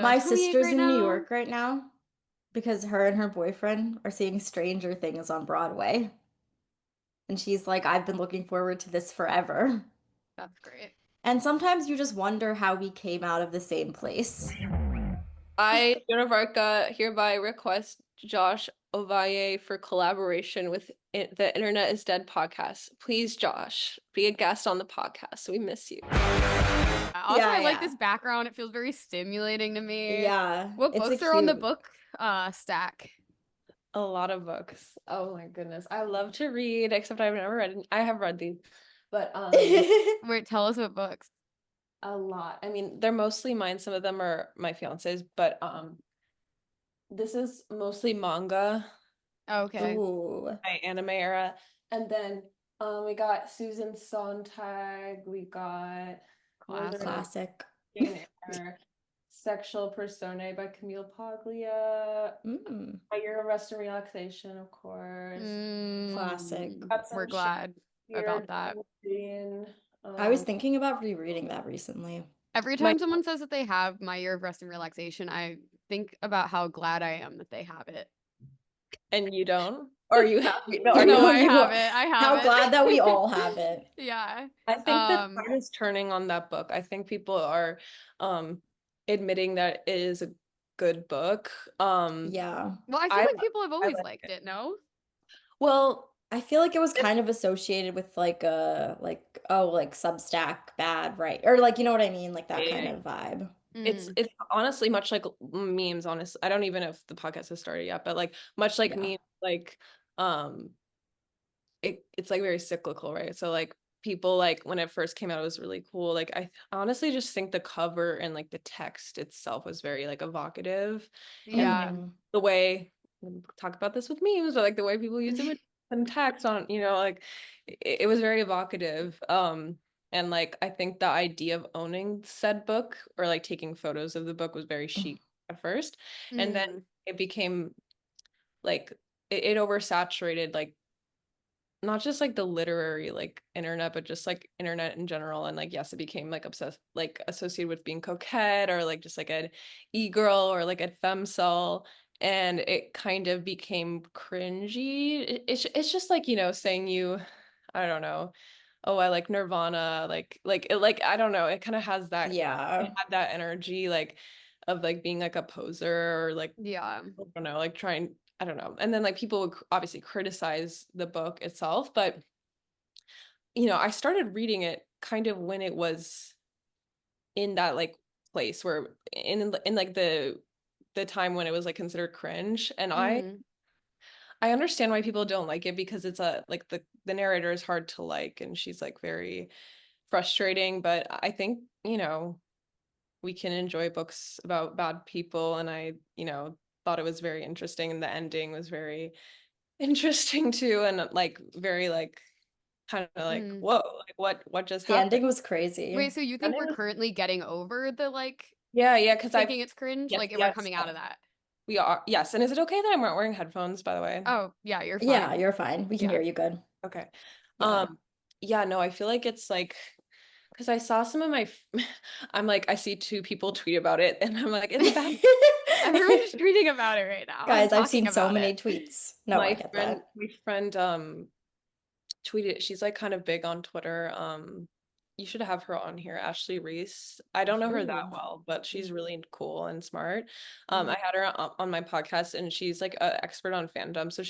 My tell me sister's right in New now. York right now because her and her boyfriend are seeing Stranger Things on Broadway. And she's like, I've been looking forward to this forever. That's great. And sometimes you just wonder how we came out of the same place. I, Joan of Arca, hereby request Josh Ovalle for collaboration with the Internet is Dead podcast. Please, Josh, be a guest on the podcast. We miss you. Also, Yeah, I like yeah. this background. It feels very stimulating to me. Yeah, What it's a books are on the cute. book stack? A lot of books. Oh my goodness. I love to read, except I've never read I have read these, but Wait, tell us what books. a lot. I mean, they're mostly mine. Some of them are my fiance's, but this is mostly manga, Okay. Ooh, my anime era. And then we got Susan Sontag, we got Wizard Classic. classic. Jane Eyre, Sexual Personae by Camille Paglia, Mm, My Year of Rest and Relaxation, of course. classic. Got some We're glad about Shakespeare that. reading. I was thinking about rereading that recently. Every My time someone says that they have My Year of Rest and Relaxation, I think about how glad I am that they have it. and you don't? Or are you happy? No, are No, you? I have it. I have How glad that we all have it. Yeah. I think the tide is turning on that book. I think people are admitting that it is a good book. Yeah. Well, I feel I like people have I always like liked it. it, no? Well, I feel like it was kind of associated with like a like Substack bad, right? Or like you know what I mean, like that kind yeah, of vibe. Mm. it's honestly much like memes, honest. I don't even know if the podcast has started yet, but like much like Yeah. memes, like um it's like very cyclical, right? So like people like when it first came out, it was really cool. Like I honestly just think the cover and like the text itself was very like evocative, and like Yeah. Hmm. the way we'll talk about this with memes, or like the way people use and text on, like it was very evocative. And like I think the idea of owning said book or like taking photos of the book was very chic at first, and then Mm. it became like it oversaturated like not just like the literary like internet, but just like internet in general. And like yes, it became like obsessed, like associated with being coquette or like just like an e-girl or like a femcel. And it kind of became cringy. It's just like, saying I don't know, oh, I like Nirvana, like I don't know, it kind of has that, it Yeah. had that energy like of like being like a poser or like Yeah. I don't know, like trying, I don't know. And then like people would obviously criticize the book itself, but I started reading it kind of when it was in that like place where in like the time when it was like considered cringe. And Mm. I understand why people don't like it because it's a like the narrator is hard to like and she's like very frustrating, but I think, we can enjoy books about bad people and I, thought it was very interesting and the ending was very interesting too and like very like kind of like Mm. whoa, like what just The happened. ending was crazy. Wait, so you And think it we're was, currently getting over the like yeah, because I thinking it's cringe? yes, Like we're yes, coming out yes, of that? we are, yes. And is it okay that I'm not wearing headphones, by the way? Oh, yeah, you're Yeah, fine. you're fine. We can Yeah. hear you good. Okay. Yeah. Yeah, no, I feel like it's like because I saw some of I'm like I see two people tweet about it and I'm like it's bad. Everyone's reading about it right now and Guys, I've talking seen so about it. many tweets. No, I my get friend that. my friend tweeted, she's like kind of big on Twitter. You should have her on here, Ashley Reese. I don't know her that Ooh. well, but she's Mm. really cool and smart. Mhm. I had her on my podcast and she's like an expert on fandom. So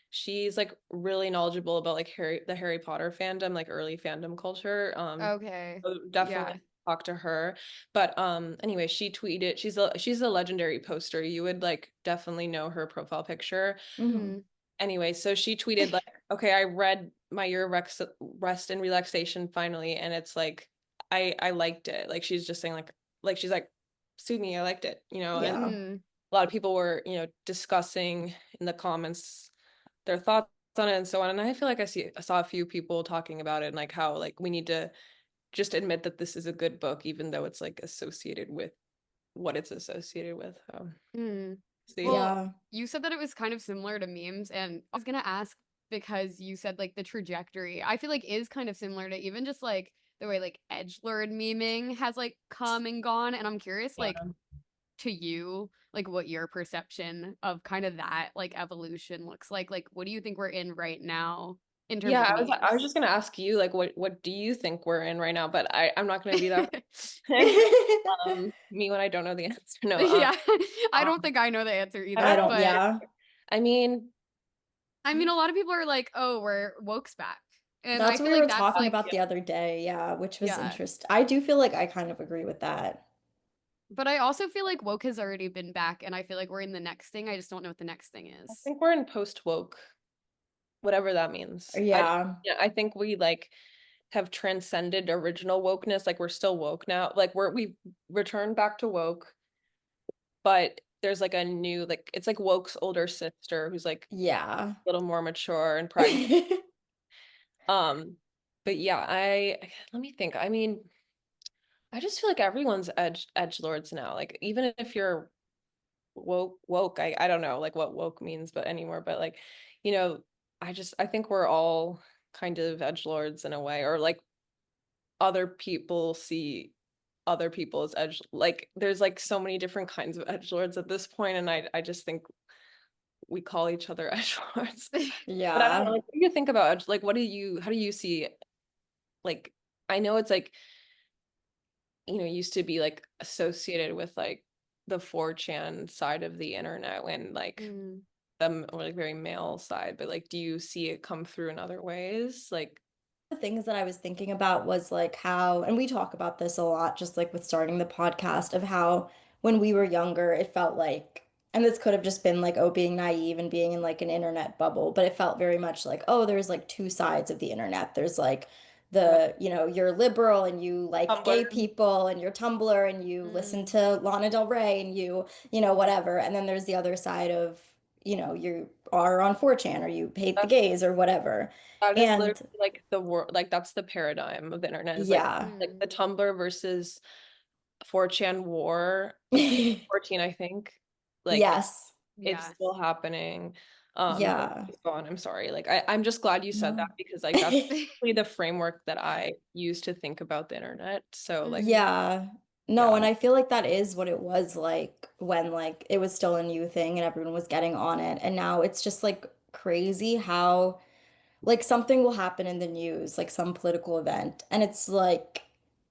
she's like really knowledgeable about like the Harry Potter fandom, like early fandom culture. Okay. So Yeah. definitely talk to her. But anyway, she tweeted, she's a legendary poster. You would like definitely know her profile picture. Hmm. Mm. Anyway, so she tweeted like, okay, I read My Year of Rest and Relaxation finally, and it's like I liked it. Like she's just saying like she's like, sue me, I liked it, and Yeah. Mm. a lot of people were, discussing in the comments their thoughts on it and so on. And I feel like I saw a few people talking about it and like how like we need to just admit that this is a good book, even though it's like associated with what it's associated with. Mm. See. Well, Yeah. you said that it was kind of similar to memes, and I was gonna ask because you said like the trajectory, I feel like is kind of similar to even just like the way like edgelord memeing has like come and gone, and I'm curious like Yeah. to you like what your perception of kind of that like evolution looks like what do you think we're in right now in terms Yeah, of I was memes? just gonna ask you like what do you think we're in right now? But I'm not gonna be that me when I don't know the answer. No, Yeah, I don't um think I know the answer I don't I either, don't, know but either. yeah. I mean, I mean a lot of people are like, oh, we're woke's back, and I That's what feel we like were that's talking like, about yeah, the other day, yeah, which was yeah, interesting. I do feel like I kind of agree with that. but I also feel like woke has already been back, and I feel like we're in the next thing. I just don't know what the next thing I is. think we're in post woke, whatever that means. Yeah. Yeah, I think we like have transcended original wokeness. Like we're still woke now. Like we've returned back to woke, but there's like a new like it's like woke's older sister who's like Yeah. a little more mature and pragmatic. Um, but yeah, I let me think. I mean, I just feel like everyone's edge lords now. Like even if you're woke, I don't know like what woke means, but anymore. But like, you know, I think we're all kind of edge lords in a way, or like other people see other people as edge like there's like so many different kinds of edge lords at this point, and I just think we call each other edge lords. But I don't know, Yeah. like what do you think about edge like what do you how do you see like I know it's like used to be like associated with like the 4chan side of the internet when like Mm. them or like very male side, but like do you see it come through in other ways? Like The things that I was thinking about was like how, and we talk about this a lot, just like with starting the podcast, of how when we were younger, it felt like, and this could have just been like, oh, being naive and being in like an internet bubble, but it felt very much like, oh, there's like two sides of the internet. There's like yeah, you're liberal and you like Tumblr. gay people and you're Tumblr and you listen Mm. to Lana Del Rey and whatever. And then there's the other side of, you are on 4chan or you hate the That's gays or whatever. that is literally And like the world like that's the paradigm of the internet is yeah. like Mm. the Tumblr versus 4chan war of 2014, I think. Like Yes. it's Yes. still happening. But Yeah. it's gone. I'm sorry. Like I'm just glad you said that No. because like that's really the framework that I use to think about the internet. So like Mm. Yeah. No, yeah. and I feel like that is what it was like when like it was still a new thing and everyone was getting on it. And now it's just like crazy how like something will happen in the news, like some political event, and it's like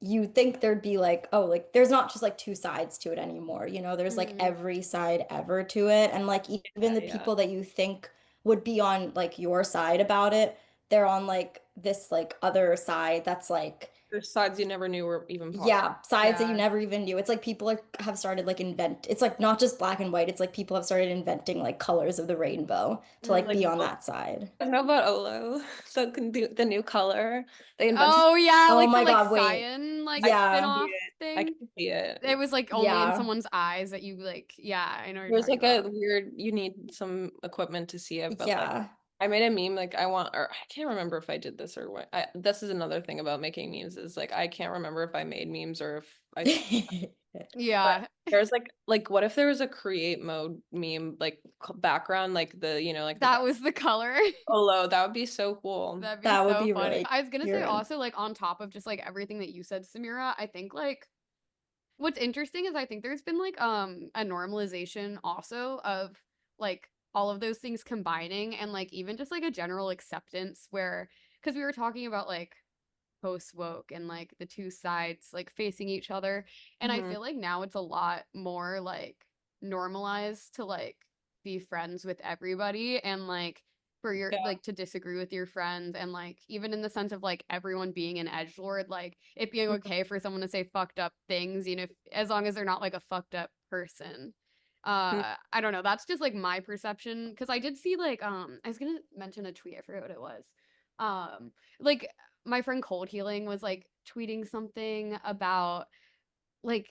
you think there'd be like, oh, like there's not just like two sides to it anymore. There's like Mm. every side ever to it. And like even Yeah, the yeah. people that you think would be on like your side about it, they're on like this like other side that's like There's sides you never knew were even possible. yeah, sides that you Yeah. never even knew. It's like people have started like it's like not just black and white. It's like people have started inventing like colors of the rainbow to like Like be Mm. on that side. you know about Olo, the new color they invented. Oh yeah, Oh like the my like God, wait. cyan like I can Yeah. see spin-off it. I thing. can see it. It was like only in Yeah. someone's eyes that you like, yeah, I know what you're There's talking like a about. weird, you need some equipment to see it, but like Yeah. I made a meme like I want, or I can't remember if I did this or what. This is another thing about making memes is like I can't remember if I made memes or if I saw. But Yeah, there's like what if there was a create mode meme like background like the like the that back was the color. Olo, that would be so cool. That'd be That would so be funny. really I was gonna say cute. also like on top of just like everything that you said, Samira, I think like what's interesting is I think there's been like a normalization also of like all of those things combining and like even just like a general acceptance where because we were talking about like post woke and like the two sides like facing each other, and I Mhm. feel like now it's a lot more like normalized to like be friends with everybody and like for your Yeah. like to disagree with your friends, and like even in the sense of like everyone being an edgelord, like it being Mhm. okay for someone to say fucked up things, as long as they're not like a fucked up person. I don't know, that's just like my perception because I did see like I was gonna mention a tweet, I forget what it was. Like my friend Cold Healing was like tweeting something about like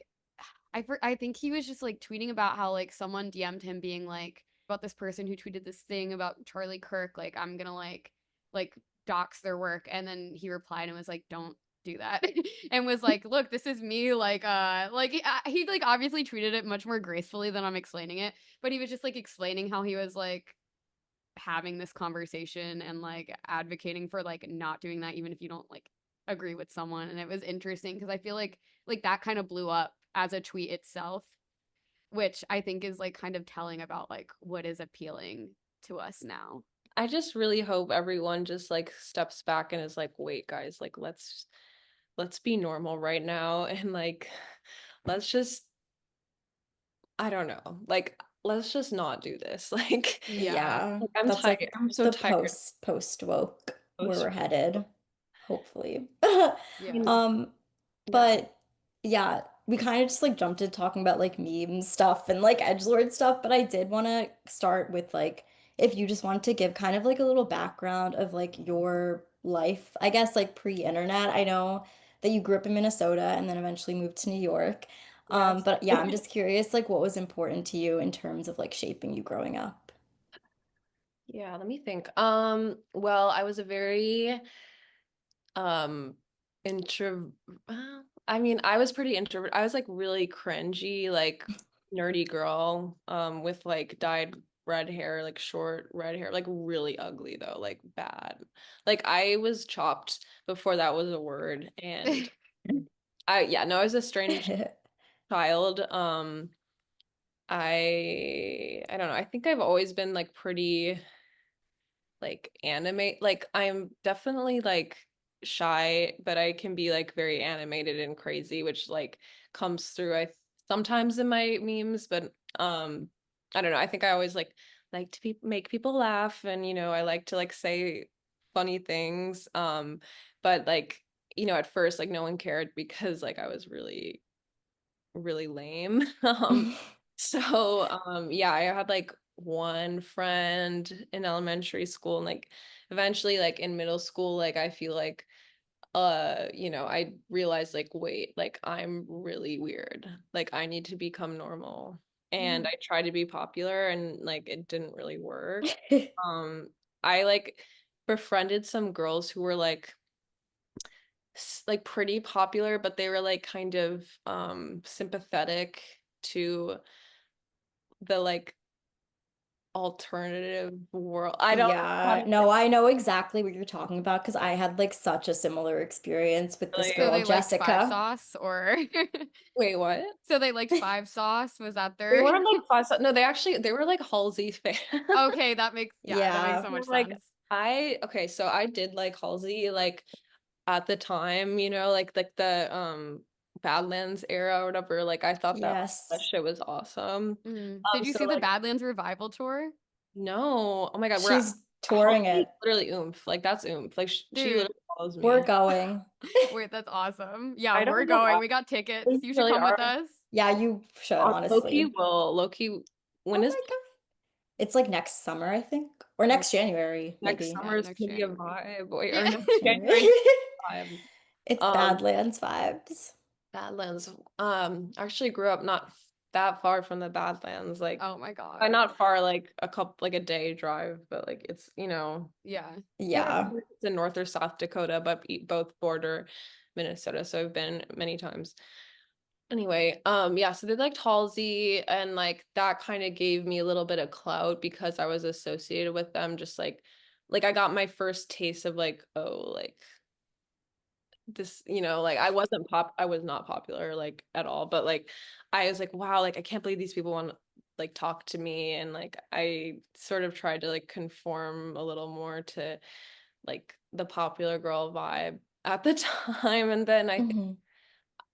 I think he was just like tweeting about how like someone DM'd him being like about this person who tweeted this thing about Charlie Kirk, like I'm gonna like dox their work, and then he replied and was like, don't do that, and was like, look, this is me, like he like obviously treated it much more gracefully than I'm explaining it, but he was just like explaining how he was like having this conversation and like advocating for like not doing that even if you don't like agree with someone, and it was interesting because I feel like that kind of blew up as a tweet itself, which I think is like kind of telling about like what is appealing to us now. I just really hope everyone just like steps back and is like, wait, guys, like let's be normal right now and like let's just I don't know, like let's just not do this. Yeah. Yeah, Like I'm that's tired. like I'm so the tired. post woke where we're headed, hopefully. Yeah. Um, Yeah. but yeah, we kind of just like jumped into talking about like meme stuff and like edgelord stuff, but I did want to start with like if you just wanted to give kind of like a little background of like your life, I guess like pre-internet. I know that you grew up in Minnesota and then eventually moved to New York. Yes. But yeah, I'm just curious like what was important to you in terms of like shaping you growing up. Yeah, let me think. Well, I was a very um intro I mean, I was pretty introvert. I was like really cringy, like nerdy girl, with like dyed red hair, like short red hair, like really ugly though, like bad. Like I was chopped before that was a word. And yeah, no, I was a strange child. I don't know. I think I've always been like pretty like animate, like I'm definitely like shy, but I can be like very animated and crazy, which like comes through sometimes in my memes. But I don't know, I think I always like to make people laugh, and I like to like say funny things. But like at first like no one cared because like I was really really lame. Yeah, I had like one friend in elementary school, and like eventually like in middle school, like I feel like I realized like wait, like I'm really weird. Like I need to become normal. And I tried to be popular and like it didn't really work. Um I like befriended some girls who were like pretty popular, but they were like kind of sympathetic to the like alternative world. I don't know how Yeah, to no, I know exactly what you're talking about because I had like such a similar experience with this So really girl, they liked five Jessica. sauce, or wait, what? so they liked five sauce? Was that They their weren't like five. No, they were like Halsey fans. Okay, that makes, yeah, that makes Yeah, so They're much like sense. okay, so I did like Halsey like at the time, like the Badlands era or whatever. Like I thought that yes. shit was awesome. Did you So see the like Badlands revival tour? no, oh my God, we're She's touring Halsey is it. literally oomph. Like that's oomph. Like she Dude, literally follows We're me. going. wait, that's awesome. Yeah, I we're don't know going. why We got tickets. they You should really come with are. us. Yeah, you should, Loki honestly. will Loki. When Oh is my God. It's like next summer, I think, or next January, next maybe. summer Yeah, is next gonna be a January. vibe. Wait, or Yeah. next January is a vibe. It's Um, Badlands vibes. Badlands. I actually grew up not that far from the Badlands. Like, Oh my God. not far, like like a day drive, but like it's Yeah. can't Yeah. remember if it's in North or South Dakota, but both border Minnesota. So I've been many times. Anyway, yeah, so they liked Halsey, and like that kind of gave me a little bit of clout because I was associated with them. Just like I got my first taste of like, oh, like this, like I was not popular like at all, but like I was like, wow, like I can't believe these people want to like talk to me. And like I sort of tried to like conform a little more to like the popular girl vibe at the time. And then Hmm.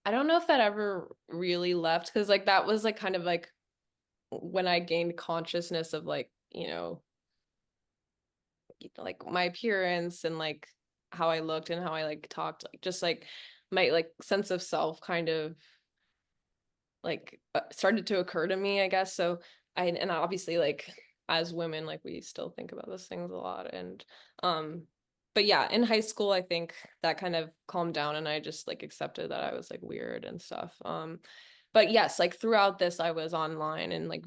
I don't know if that ever really left, because like that was like kind of like when I gained consciousness of like my appearance and like how I looked and how I like talked, like just like my like sense of self kind of like started to occur to me, I guess. So and obviously like as women, like we still think about those things a lot. And um but yeah, in high school I think that kind of calmed down, and I just like accepted that I was like weird and stuff. But yes, like throughout this I was online in like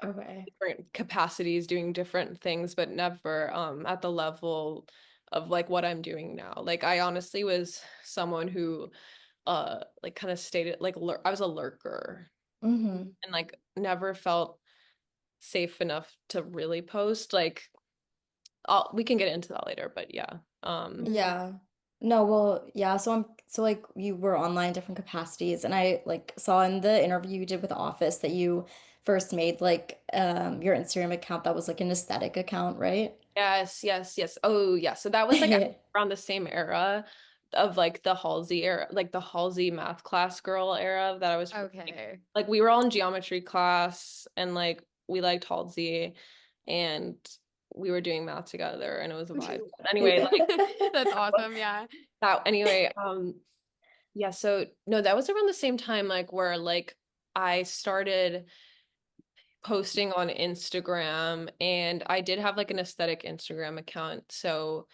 Okay. different capacities doing different things, but never at the level of like what I'm doing now. Like I honestly was someone who like kind of stated like I was a lurker Hmm. and like never felt safe enough to really post. Like we can get into that later, but yeah. Mhm. Yeah. No, well, yeah, so like you were online in different capacities and I like saw in the interview you did with Office that you first made like your Instagram account that was like an aesthetic account, right? Yes, yes, yes. Oh, yeah. So that was like around the same era of like the Halsey era, like the Halsey math class girl era that I was Okay. like we were all in geometry class and like we liked Halsey and we were doing math together and it was a vibe. But anyway, like That's awesome. Yeah. that anyway, yeah, so no, that was around the same time like where like I started posting on Instagram and I did have like an aesthetic Instagram account. So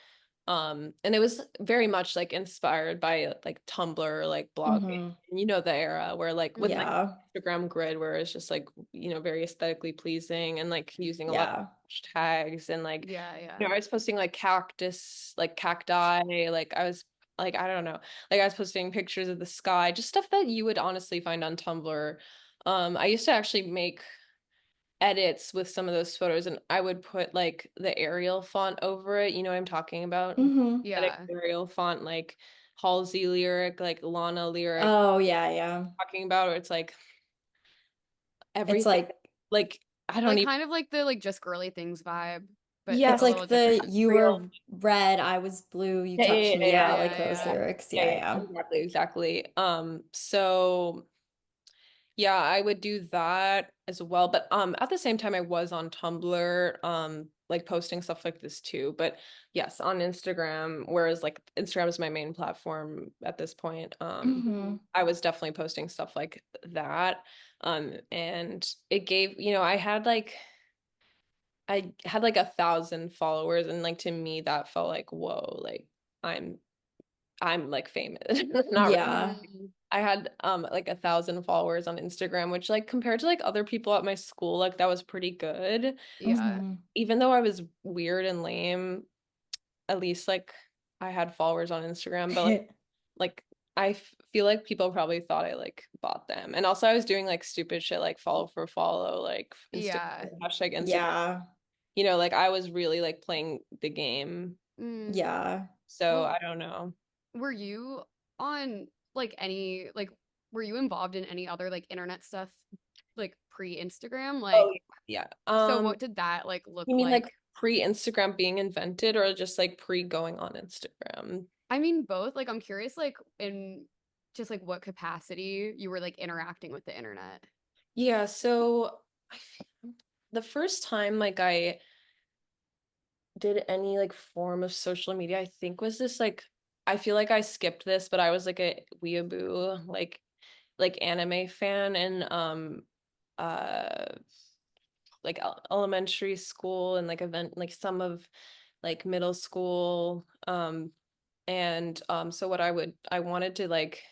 and it was very much like inspired by like Tumblr, like blogging. Hmm. And you know the era where like with like Yeah. Instagram grid where it's just like, very aesthetically pleasing and like using a lot of Yeah. hashtags and like, Yeah. Yeah. I was posting like cactus, like cacti, like I was like, I don't know, like I was posting pictures of the sky, just stuff that you would honestly find on Tumblr. I used to actually make edits with some of those photos and I would put like the Arial font over it. You know what I'm talking about? Hmm. Like Yeah. Arial font, like Halsey lyric, like Lana lyric, Oh, yeah, yeah. talking about, or it's like It's everything. like Like I don't Like even. kind of like the like just girly things vibe, but Yeah, it's a little like different. the you real. were red, I was blue, you Yeah, yeah, touched yeah, me. yeah, Yeah, yeah, like Yeah. those Yeah. lyrics. yeah, Yeah, yeah, yeah. exactly, exactly. So yeah, I would do that as well. But at the same time I was on Tumblr, like posting stuff like this too. But yes, on Instagram, whereas like Instagram is my main platform at this point, Hmm. I was definitely posting stuff like that. And it gave, I had like 1,000 followers, and like to me that felt like, whoa, like I'm I'm like famous. Not really. Yeah. Mm, I had like 1,000 followers on Instagram, which like compared to like other people at my school, like that was pretty good. yeah. Hmm. Even though I was weird and lame, at least like I had followers on Instagram, but like feel like people probably thought I like bought them. And also I was doing like stupid shit like follow for follow, like Instagram Yeah. hashtag Instagram. Yeah. Like I was really like playing the game. Mm. Yeah. So Well, I don't know. were you on like any like were you involved in any other like internet stuff like pre-Instagram? Oh Like yeah. so what did that like look You mean like like? pre-Instagram being invented or just like pre going on Instagram? I mean both. Like I'm curious like in just like what capacity you were like interacting with the internet. Yeah, so the first time like I did any like form of social media, I think was this like I feel like I skipped this, but I was like a weeaboo, like anime fan and uh like elementary school and like event like some of like middle school. And so I wanted to like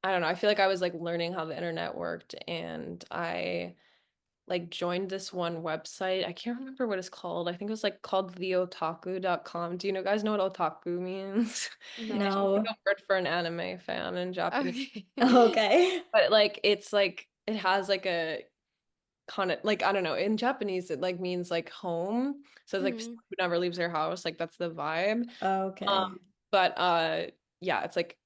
I don't know, I feel like I was like learning how the internet worked and I like joined this one website. I can't remember what it's called. I think it was like called theotaku.com. Do you guys know what otaku means? It's just No. like No. a word for an anime fan in Japanese. Okay. Okay. But like it's like it has like a like I don't know, in Japanese it like means like home. So it's like Hmm. someone who never leaves their house, like that's the vibe. Okay. But yeah, it's like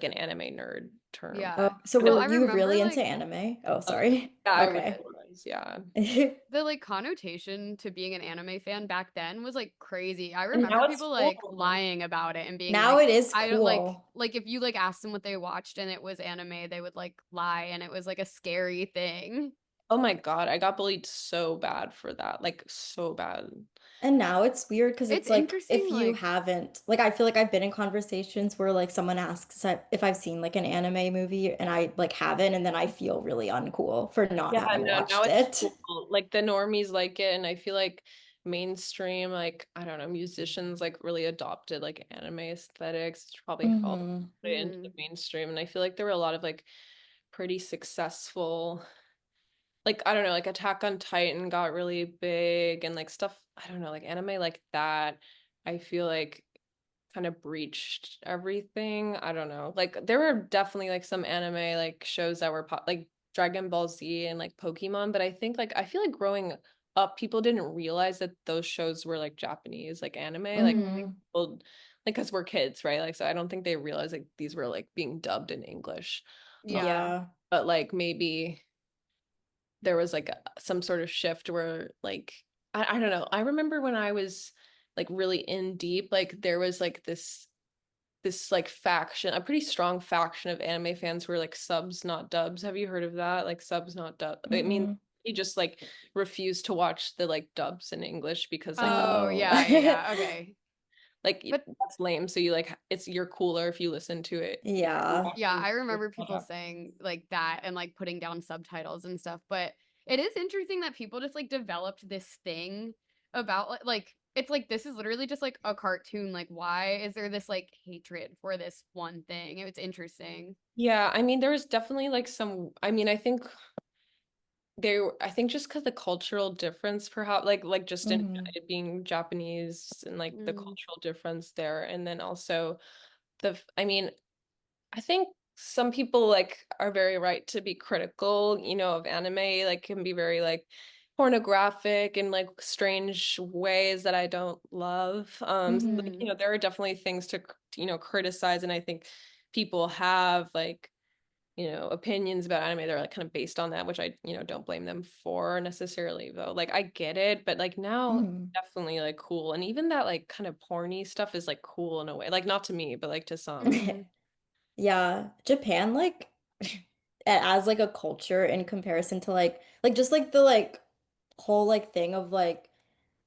an anime nerd term. Oh, Yeah. so But it No, were I you remember really like into anime? Oh, was, sorry. yeah, I really Okay. was, yeah. the like connotation to being an anime fan back then was like crazy. I And now remember it's people like cool. lying about it and being Now like, it is I don't cool. like if you like asked them what they watched and it was anime, they would like lie and it was like a scary thing. Oh my God, I got bullied so bad for that. Like so bad. And now it's weird because It's it's like interesting, if you like, haven't, like I feel like I've been in conversations where like someone asks if I've seen like an anime movie and I like haven't, and then I feel really uncool for not Yeah, having no, now watched it's it. cool. Like the normies like it, and I feel like mainstream, like I don't know, musicians like really adopted like anime aesthetics. It's probably helped Hmm. put it into the mm, mainstream. And I feel like there were a lot of like pretty successful, like I don't know, like Attack on Titan got really big and like stuff, I don't know, like anime like that. I feel like kind of breached everything. I don't know. Like there were definitely like some anime like shows that were like Dragon Ball Z and like Pokemon, but I think like I feel like growing up people didn't realize that those shows were like Japanese like anime. Like mm, Hmm. people like because we're kids, right? Like so I don't think they realized like these were like being dubbed in English. Yeah. Yeah. But like maybe there was like some sort of shift where like I don't know. I remember when I was like really in deep, like there was like this like faction, a pretty strong faction of anime fans who were like subs, not dubs. Have you heard of that? Like subs, not dub. I mean, Mm-mm. he just like refused to watch the like dubs in English because like the Oh, Oh. yeah, yeah, yeah. Okay. But that's lame. So you like it's you're cooler if you listen to it. If you're Yeah. yeah, watching I the remember people product. saying like that and like putting down subtitles and stuff. But it is interesting that people just like developed this thing about like it's like this is literally just like a cartoon. Like, why is there this like hatred for this one thing? It's interesting. Yeah, I mean, there was definitely like some. I mean, I think just because the cultural difference, perhaps like just in Hmm. it being Japanese and like the Mm. cultural difference there, and then also I mean, I think some people like are very right to be critical, of anime, like can be very like pornographic in like strange ways that I don't love. So, like, Mm-hmm. there are definitely things to, criticize, and I think people have like, opinions about anime that are like kind of based on that, which I, don't blame them for necessarily though. Like I get it, but like now Hmm. definitely like cool. And even that like kind of porny stuff is like cool in a way. Like not to me, but like to some. Mm-hmm. Yeah, Japan like as like a culture in comparison to like just like the like whole like thing of like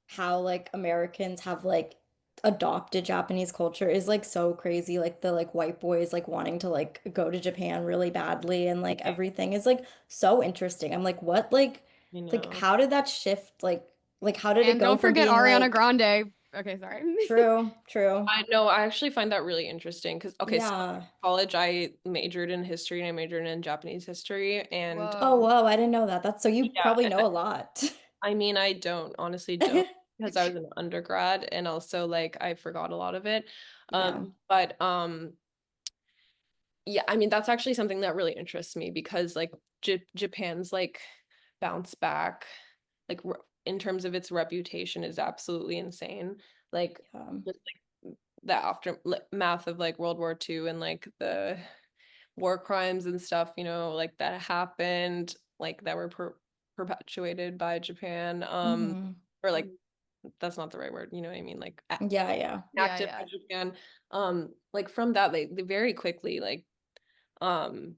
how like Americans have like adopted Japanese culture is like so crazy. Like the like white boys like wanting to like go to Japan really badly and like everything is like so interesting. I'm like, what You like know. how did that shift like how did it And go don't from forget being Ariana like Grande. Okay, sorry. true, true. I know, I actually find that really interesting because okay, so in Yeah. college I majored in history and I majored in Japanese history and Oh, Whoa. whoa, I didn't know that. That's so you yeah, probably know a lot. I mean I don't honestly don't because I was an undergrad and also like I forgot a lot of it. Yeah. But yeah, I mean that's actually something that really interests me because like Japan's like bounce back like in terms of its reputation is absolutely insane. Like Yeah. just like the aftermath of like World War II and like the war crimes and stuff, like that happened, like that were perpetuated by Japan. Hmm. Or like that's not the right word, you know what I mean? Like Yeah, yeah. Yeah, active by yeah. Japan. Like from that they very quickly like um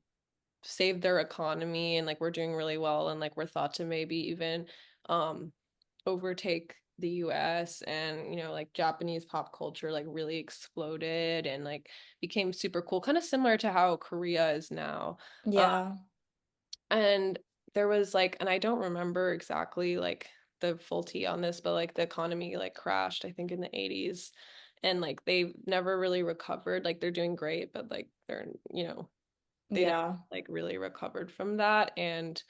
saved their economy and like we're doing really well and like we're thought to maybe even um overtake the US and like Japanese pop culture like really exploded and like became super cool, kind of similar to how Korea is now. Uh, Yeah. and there was like, and I don't remember exactly like the full tea on this, but like the economy like crashed, I think in the 80s. And like they've never really recovered. Like they're doing great, but like they never Yeah. like really recovered from that. And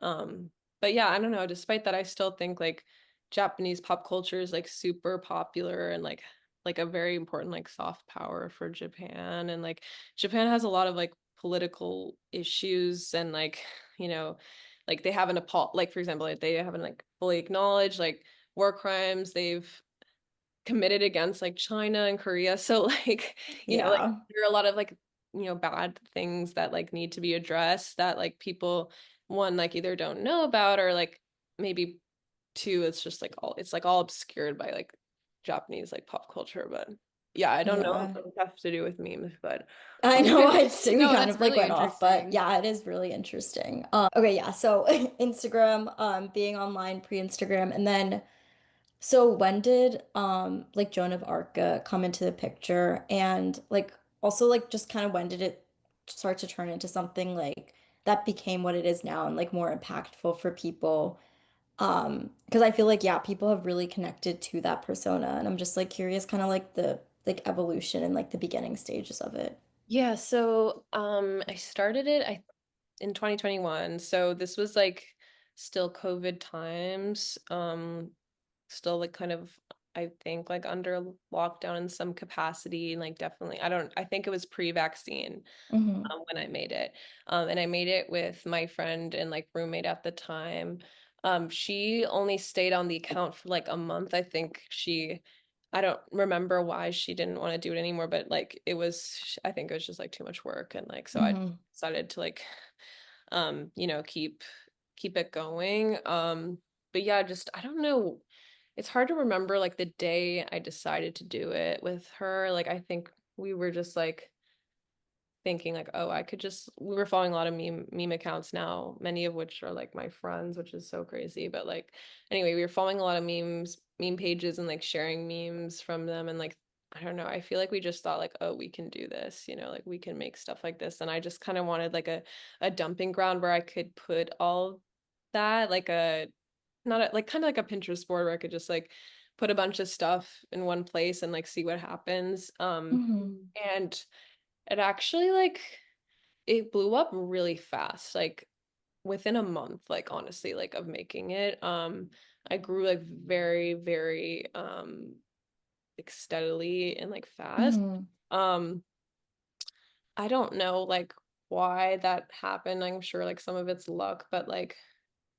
um, but yeah, I don't know. Despite that, I still think like Japanese pop culture is like super popular and like a very important like soft power for Japan. And like Japan has a lot of like political issues and like, you know, like they haven't like for example, like, they haven't like fully acknowledged like war crimes they've committed against like China and Korea. So like, like Yeah. there are a lot of like, bad things that like need to be addressed that like people one like either don't know about or like maybe two it's just like all obscured by like Japanese like pop culture. But yeah, I don't know Yeah. if it has to do with memes, but I know I see we No, kind that's of like really went off, but interesting. yeah, it is really interesting. Okay, yeah. So Instagram, being online pre-Instagram, and then so when did like Joan of Arca come into the picture? And like also like just kind of when did it start to turn into something like that became what it is now and like more impactful for people? Because I feel like yeah, people have really connected to that persona, and I'm just like curious, kind of like the like evolution and like the beginning stages of it. yeah. So I started it in 2021. So this was like still COVID times. Still like kind of I think like under lockdown in some capacity and like definitely I think it was pre-vaccine Hmm. when I made it. And I made it with my friend and like roommate at the time. She only stayed on the account for like a month. I think she I don't remember why she didn't want to do it anymore, but like it was, I think it was just like too much work. And like, so I Hmm. decided to like, keep it going. But yeah, just, I don't know. It's hard to remember like the day I decided to do it with her. Like, I think we were just like, thinking like, oh, I could just we were following a lot of meme accounts now, many of which are like my friends, which is so crazy. But like anyway, we were following a lot of meme pages and like sharing memes from them and like I don't know, I feel like we just thought like, oh, we can do this, like we can make stuff like this. And I just kind of wanted like a dumping ground where I could put all that like a not a, like kind of like a Pinterest board where I could just like put a bunch of stuff in one place and like see what happens. Hmm. And it actually like it blew up really fast, like within a month, like honestly, like of making it. I grew like very, very like steadily and like fast. Hmm. Um, I don't know like why that happened. I'm sure like some of it's luck, but like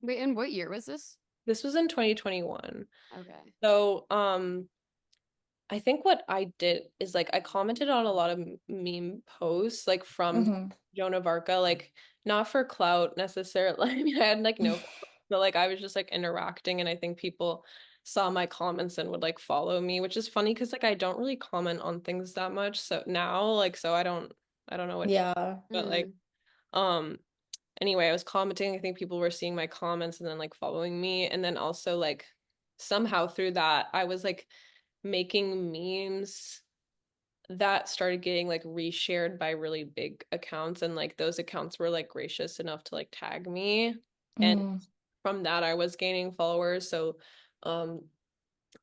Wait, and what year was this? this was in 2021. Okay. So, I think what I did is like I commented on a lot of meme posts like from Hmm. Joan of Arca, like not for clout necessarily. I mean, I had like no, but like I was just like interacting, and I think people saw my comments and would like follow me, which is funny because like I don't really comment on things that much. So now, like, so I don't know what, Yeah. but like, Mm, um, anyway, I was commenting. I think people were seeing my comments and then like following me, and then also like somehow through that, I was like making memes that started getting like reshared by really big accounts, and like those accounts were like gracious enough to like tag me, and Hmm. from that I was gaining followers. So um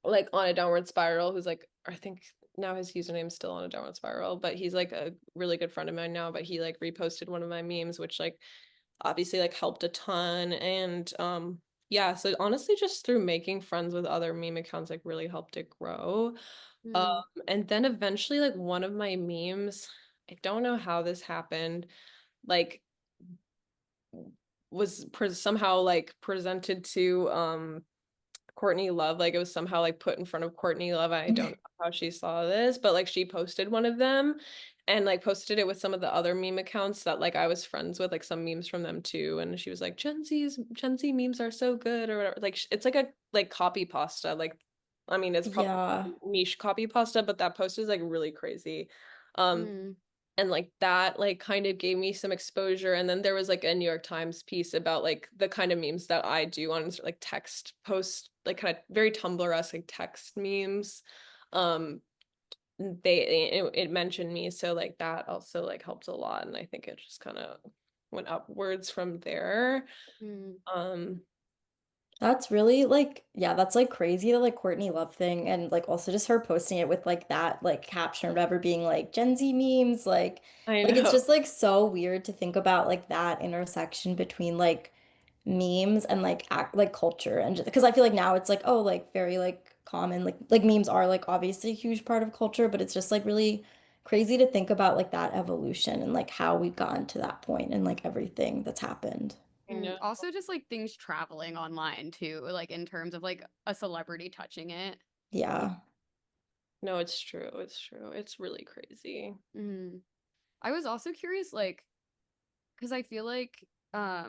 like on a downward spiral, who's like I think now his username's still on a downward spiral, but he's like a really good friend of mine now, but he like reposted one of my memes, which like obviously like helped a ton. And yeah, so honestly just through making friends with other meme accounts like really helped it grow. um mm, and then eventually like one of my memes, I don't know how this happened, like was somehow like presented to Courtney Love. Like it was somehow like put in front of Courtney Love. I don't know how she saw this, but like she posted one of them and like posted it with some of the other meme accounts that like I was friends with, like some memes from them too. And she was like, Gen Z memes are so good or whatever. Like it's like a like copy pasta. Like I mean, it's probably Yeah. niche copy pasta, but that post is like really crazy. Um, mm, and like that like kind of gave me some exposure. And then there was like a New York Times piece about like the kind of memes that I do on like text posts, like kind of very Tumblr-esque like text memes. um it mentioned me, so like that also like helped a lot, and I think it just kind of went upwards from there. mm. um That's really like, yeah, that's like crazy, the like Courtney Love thing. And like also just her posting it with like that like caption or whatever being like Gen Z memes, I like it's know. just like so weird to think about like that intersection between like memes and like act like culture. And just because I feel like now it's like, oh, like very like common, like memes are like obviously a huge part of culture, but it's just like really crazy to think about like that evolution and like how we've gotten to that point and like everything that's happened. I know. Also, just like things traveling online too, like in terms of like a celebrity touching it. Yeah. No, it's true, it's true, it's really crazy. Mm. I was also curious, like, because I feel like, I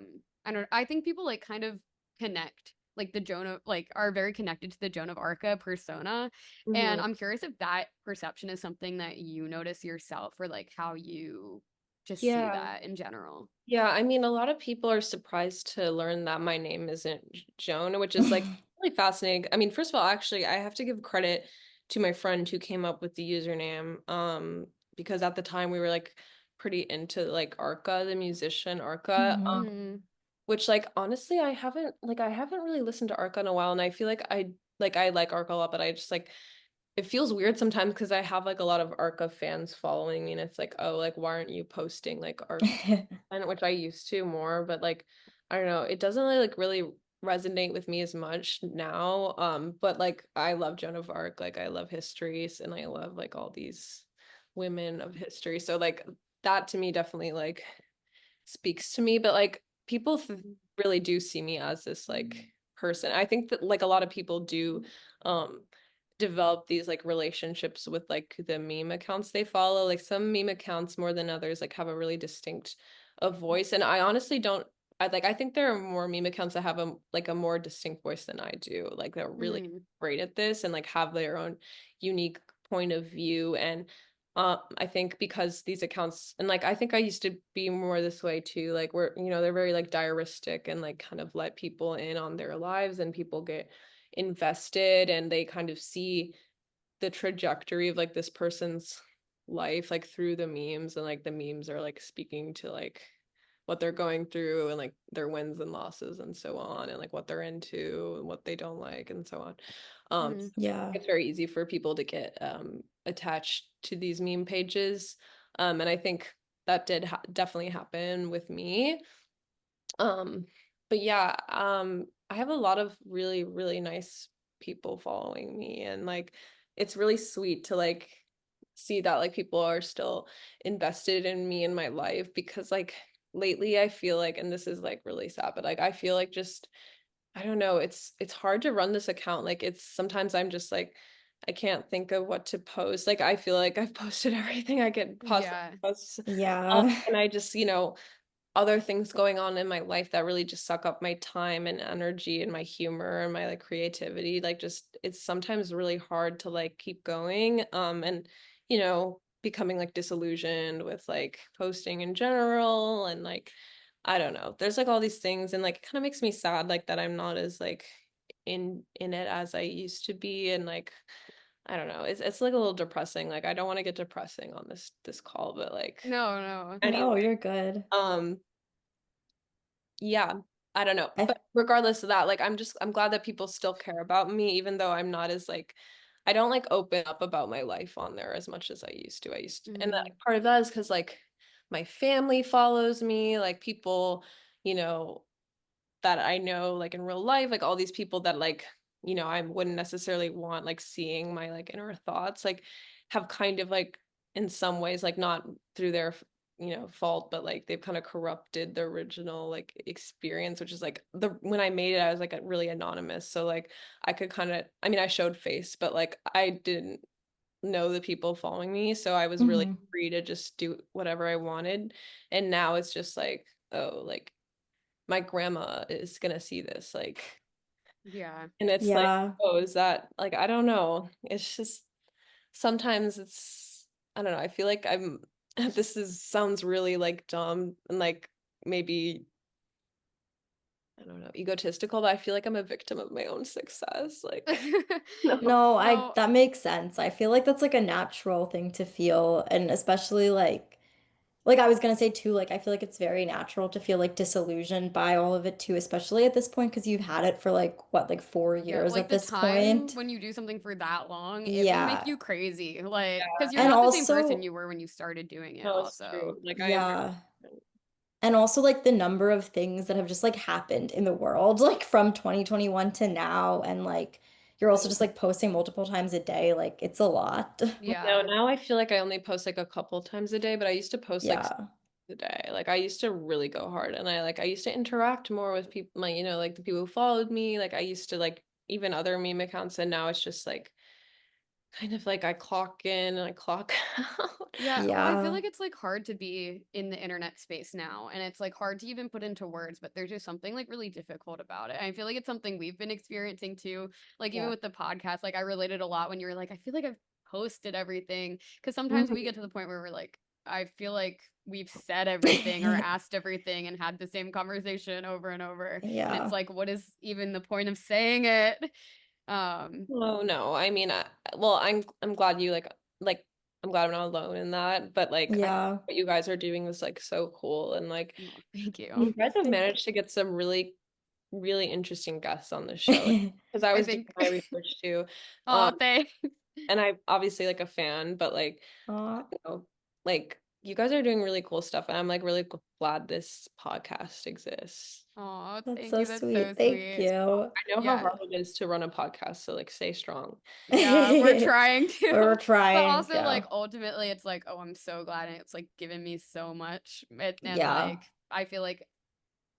don't, I think people like kind of connect, like the Joan of, like, are very connected to the Joan of Arca persona, and Mhm. I'm curious if that perception is something that you notice yourself, or like how you just see Yeah. that in general. Yeah, I mean, a lot of people are surprised to learn that my name isn't Joan, which is like really fascinating. I mean, first of all, actually, I have to give credit to my friend who came up with the username, because at the time we were like pretty into like Arca, the musician Arca, Hmm. Mm, which like honestly, I haven't really listened to Arca in a while, and I feel like I like Arca a lot, but I just like it feels weird sometimes because I have like a lot of Arca fans following me, and it's like, oh, like why aren't you posting like Arca? And which I used to more, but like I don't know, it doesn't really resonate with me as much now. But like I love Joan of Arc, like I love histories, and I love like all these women of history. So like that to me definitely like speaks to me, but like people really do see me as this like person. I think that like a lot of people do um develop these like relationships with like the meme accounts they follow. Like some meme accounts more than others like have a really distinct voice. And I honestly don't I think there are more meme accounts that have a more distinct voice than I do. Like they're really Mhm. great at this and like have their own unique point of view. And I think because these accounts and like I think I used to be more this way too. Like we're they're very like diaristic and like kind of let people in on their lives and people get invested and they kind of see the trajectory of like this person's life like through the memes and like the memes are like speaking to like what they're going through and like their wins and losses and so on and like what they're into and what they don't like and so on. Mhm. So Yeah. it's very easy for people to get attached to these meme pages. And I think that did definitely happen with me. um, but yeah, I have a lot of really, really nice people following me and like it's really sweet to like see that like people are still invested in me and my life because like lately I feel like and this is like really sad, but like I feel like just I don't know, it's hard to run this account. Like it's sometimes I'm just like I can't think of what to post. Like I feel like I've posted everything I could possibly Yeah. post. Yeah. And I just, other things going on in my life that really just suck up my time and energy and my humor and my like creativity like just it's sometimes really hard to like keep going and becoming like disillusioned with like posting in general and like I don't know there's like all these things and like it kind of makes me sad like that I'm not as like in it as I used to be and like I don't know it's like a little depressing like I don't want to get depressing on this call but like No, no. anyway No, you're good. um yeah, I don't know. I But regardless of that, like I'm glad that people still care about me, even though I'm not as like I don't like open up about my life on there as much as I used to. And Mhm. that, part of that is because like my family follows me, like people, you know, that I know like in real life, like all these people that like, I wouldn't necessarily want like seeing my like inner thoughts, like have kind of like in some ways, like not through their fault, but like they've kind of corrupted the original like experience, which is like the when I made it, I was like really anonymous. So like I could kind of I mean I showed face, but like I didn't know the people following me. So I was really Mhm. free to just do whatever I wanted. And now it's just like, oh, like my grandma is gonna see this like Yeah. and it's like Yeah. oh is that like I don't know it's just sometimes it's I don't know I feel like I'm this is sounds really like dumb and like maybe I don't know egotistical but I feel like I'm a victim of my own success like no No, I No, that makes sense. I feel like that's like a natural thing to feel, and especially like I was gonna say too, like I feel like it's very natural to feel like disillusioned by all of it too, especially at this point because you've had it for like what, like four yeah, years like at the this time point. when you do something for that long, it will make Yeah. you crazy. Like, because you're And not the same person also, you were when you started doing it, no it's also. true like I am yeah. And also like the number of things that have just like happened in the world, like from 2021 to now, and like you're also just like posting multiple times a day, like it's a lot. no Yeah. now I feel like I only post like a couple times a day but I used to post like Yeah. the day. Like I used to really go hard and I used to interact more with people like like the people who followed me. Like I used to like even other meme accounts and now it's just like kind of like I clock in and I clock out. Yeah, well, I feel Yeah. like it's like hard to be in the internet space now, and it's like hard to even put into words, but there's just something like really difficult about it. I feel like it's something we've been experiencing too. Like even Yeah. with the podcast, like I related a lot when you were like, I feel like I've posted everything. Because sometimes we Mhm. get to the point where we're like, I feel like we've said everything or asked everything and had the same conversation over and over. And it's Yeah. like, what is even the point of saying it? Um, Oh no. I mean, well, I'm glad you like I'm glad I'm not alone in that, but like I Yeah. what you guys are doing is like so cool and like oh, thank you you. guys have Thank managed to get some really really interesting guests on the show. Because I I was doing think, my research too. oh, Um thanks. and I obviously like a fan, but like Aw, know, like you guys are doing really cool stuff, and I'm like really glad this podcast exists. Oh, that's thank so you. That's so sweet. Thank sweet. you. I know how Yeah. hard it is to run a podcast, so like stay strong. Yeah, we're trying We're to. But trying, also yeah. like ultimately it's like, oh, I'm so glad and it's like given me so much. And Yeah. like I feel like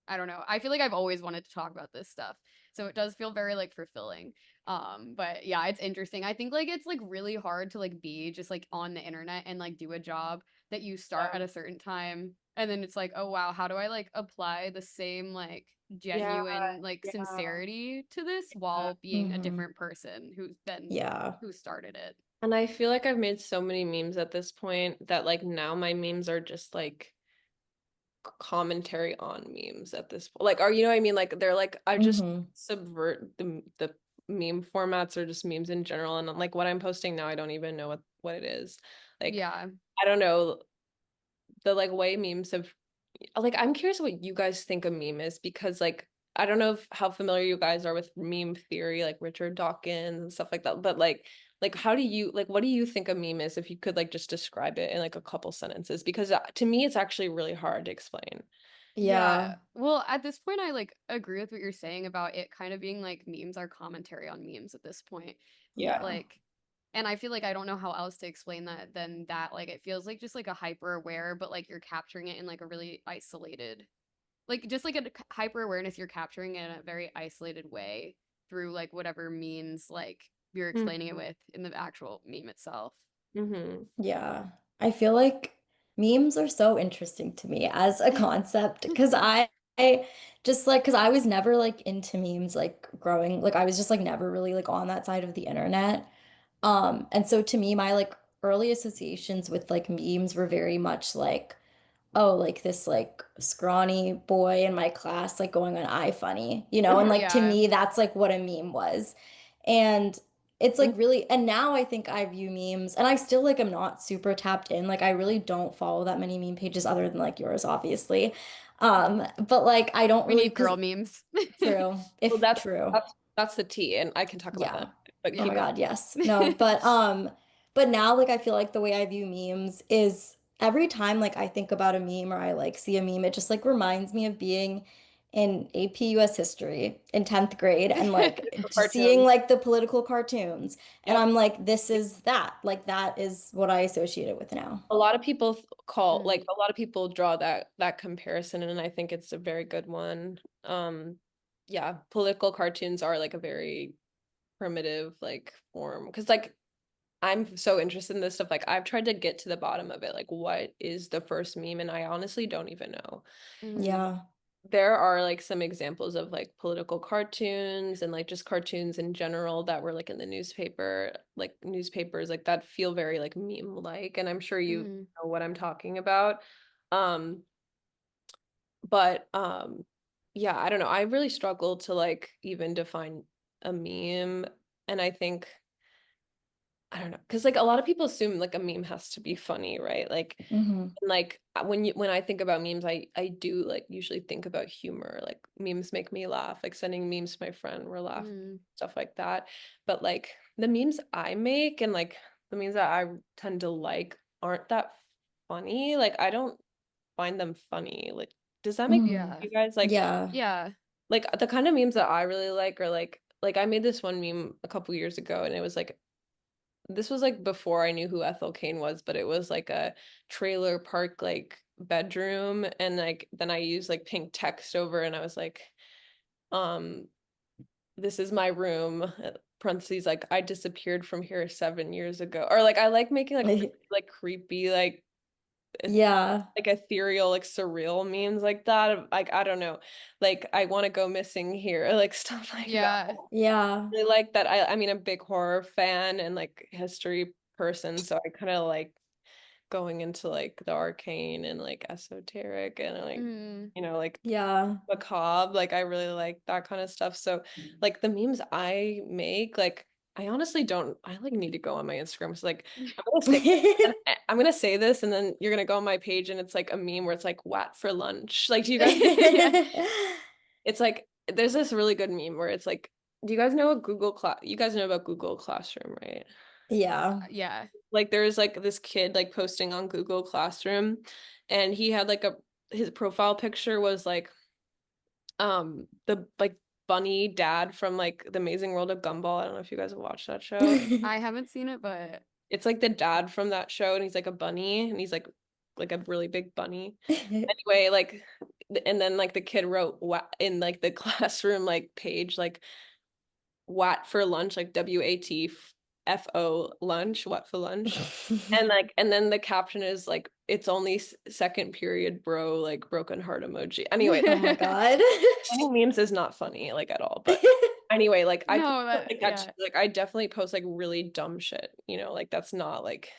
I don't know. I feel like I've always wanted to talk about this stuff. So it does feel very like fulfilling. But yeah, it's interesting. I think like it's like really hard to like be just like on the internet and like do a job that you start Yeah. at a certain time and then it's like, oh wow, how do I like apply the same like Yeah, genuine like yeah. sincerity to this while being a Hmm. different person Yeah. who started it? And I feel like I've made so many memes at this point that like now my memes are just like commentary on memes at this point. Like, are you know what I mean? Like they're like I just Hmm. subvert the meme formats or just memes in general. And like what I'm posting now, I don't even know what it is. Like Yeah. I don't know the like way memes have like I'm curious what you guys think a meme is because like I don't know if, how familiar you guys are with meme theory, like Richard Dawkins and stuff like that, but like how do you like what do you think a meme is if you could like just describe it in like a couple sentences? Because to me it's actually really hard to explain. Yeah. Yeah. Well, at this point, I like agree with what you're saying about it kind of being like memes are commentary on memes at this point. Yeah. Like, and I feel like I don't know how else to explain that than that. Like, it feels like just like a hyper aware, but like you're capturing it in like a really isolated, like just like a hyper awareness, you're capturing it in a very isolated way through like whatever means like you're explaining it Mm-hmm. with in the actual meme itself. Mm-hmm. Yeah. I feel like memes are so interesting to me as a concept because I just like because I was never like into memes like growing like I was just like never really like on that side of the internet. And so to me my like early associations with like memes were very much like oh, like this like scrawny boy in my class like going on iFunny, you know, and like to Yeah. me that's like what a meme was. And it's like really and now I think I view memes and I still like am not super tapped in. Like I really don't follow that many meme pages other than like yours, obviously. But like I don't We really need because girl memes. true, Well, if true. that's the tea, and I can talk about that. Yeah. But Oh keep my Yeah. going. God, yes. No, but now like I feel like the way I view memes is every time like I think about a meme or I like see a meme, it just like reminds me of being in AP US history in 10th grade and like For just seeing cartoons. like the political cartoons. And Yep. I'm like, this is that. Like that is what I associate it with now. A lot of people call like Mm, a lot of people draw that comparison, and I think it's a very good one. Yeah, political cartoons are like a very primitive like form because like I'm so interested in this stuff. Like I've tried to get to the bottom of it. Like what is the first meme? And I honestly don't even know. mm, Yeah. There are like some examples of like political cartoons and like just cartoons in general that were like in the newspaper, like newspapers like that feel very like meme like, and I'm sure you mm, know what I'm talking about. Um, but yeah, I don't know. I really struggle to like even define a meme, and I think I don't know, because like a lot of people assume like a meme has to be funny, right? Hmm. Like when I think about memes, I do like usually think about humor. Like memes make me laugh. Like sending memes to my friend, we're laugh, mm. stuff like that. But like the memes I make and like the memes that I tend to like aren't that funny. Like I don't find them funny. Like does that make Hmm. Yeah. you guys Yeah. Yeah. like the kind of memes that I really like are like I made this one meme a couple years ago and it was like this was like before I knew who Ethel Kane was, but it was like a trailer park like bedroom and like then I used like pink text over and I was like, um, this is my room. Parentheses like I disappeared from here 7 years ago. Or like I like making like really like creepy eth- Yeah. like ethereal like surreal memes like that. Like I don't know. Like I want to go missing here, like stuff like that. Yeah. Yeah. Really like that. I mean, I'm a big horror fan and like history person, so I kind of like going into like the arcane and like esoteric and like Mm. like Yeah. macabre. Like I really like that kind of stuff. So like the memes I make, like I honestly don't. I like need to go on my Instagram. So like I'm gonna say and I'm gonna say this, and then you're gonna go on my page, and it's like a meme where it's like "What for lunch?" Like, do you guys? Yeah. It's like there's this really good meme where it's like, do you guys know what Google Class? You guys know about Google Classroom, right? Yeah. Yeah. Like there's like this kid like posting on Google Classroom, and he had like a his profile picture was like the like bunny dad from like The Amazing World of Gumball. I don't know if you guys have watched that show. I haven't seen it, but It's like the dad from that show, and he's like a bunny, and he's like a really big bunny. Anyway, like and then like the kid wrote in like the classroom like page like what for lunch, like WATFO lunch, what for lunch. And like, and then the caption is like, it's only second period, bro, like broken heart emoji. Anyway, Oh my God. any memes is not funny like at all. But anyway, like I post No, that like that yeah. like I definitely post like really dumb shit, like that's not like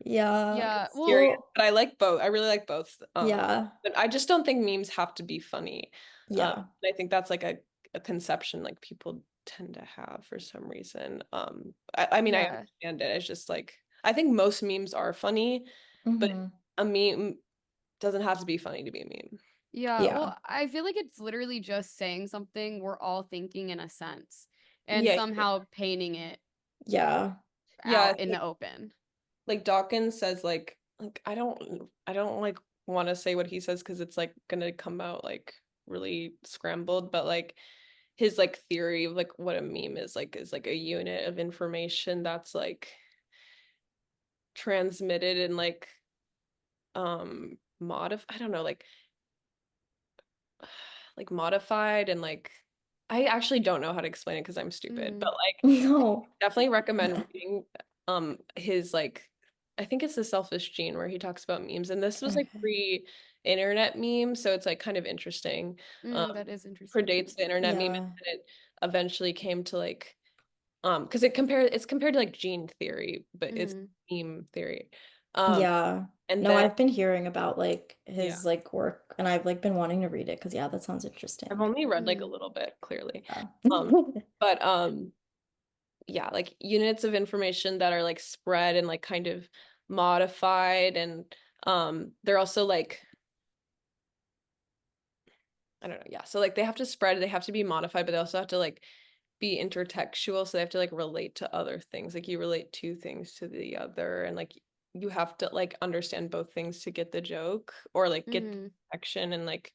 Yeah. Yeah. serious. Well, But I like both. I really like both. Yeah. But I just don't think memes have to be funny. Yeah. I think that's like a conception like people tend to have for some reason. I mean I yeah. understand it. It's just like I think most memes are funny, but Hmm. a meme doesn't have to be funny to be a meme. Yeah, Yeah. well, I feel like it's literally just saying something we're all thinking in a sense and Yeah, yeah. somehow painting it Yeah. Yeah, out in the open. like Dawkins says like I don't like want to say what he says because it's like gonna come out like really scrambled, but like his like theory of like what a meme is like a unit of information that's like transmitted and I don't know like modified and like I actually don't know how to explain it because I'm stupid, but Mm, like No. definitely recommend reading his like I think it's the Selfish Gene where he talks about memes and this was like Okay. pre-internet meme, so it's like kind of interesting. Um that is interesting. Predates the internet meme and Yeah. then it eventually came to like because it's compared to like gene theory, but it's Mm, meme theory. Um Yeah. and No, then I've been hearing about like yeah, his like work and I've like been wanting to read it because yeah, that sounds I've interesting. only read like a mm, little bit clearly. Yeah. Um but yeah, like units of information that are like spread and like kind of modified and they're also like I don't know, yeah. So like they have to spread, they have to be modified, but they also have to like be intertextual. So they have to like relate to other things. Like you relate two things to the other and like you have to like understand both things to get the joke or like get the mm. action and like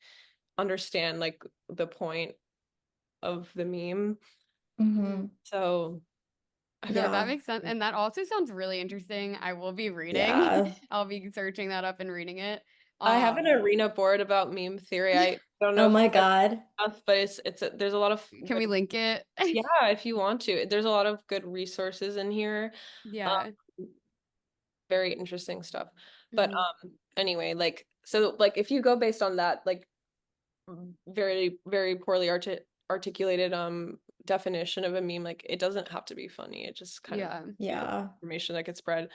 understand like the point of the meme. Mm. So I No, feel that Yeah. makes sense. And that also sounds really interesting. I will be reading. Yeah. I'll be searching that up and reading it. I have an Um, arena board about meme theory. I don't know Oh if my you God. have, but there's a lot of can we good, link it? yeah, if you want to. There's a lot of good resources in here. Yeah. Um, very interesting stuff. But Mm, anyway, like so like if you go based on that like very very poorly articulated definition of a meme, like it doesn't have to be funny. It just kind of yeah. unit Yeah. information that gets spread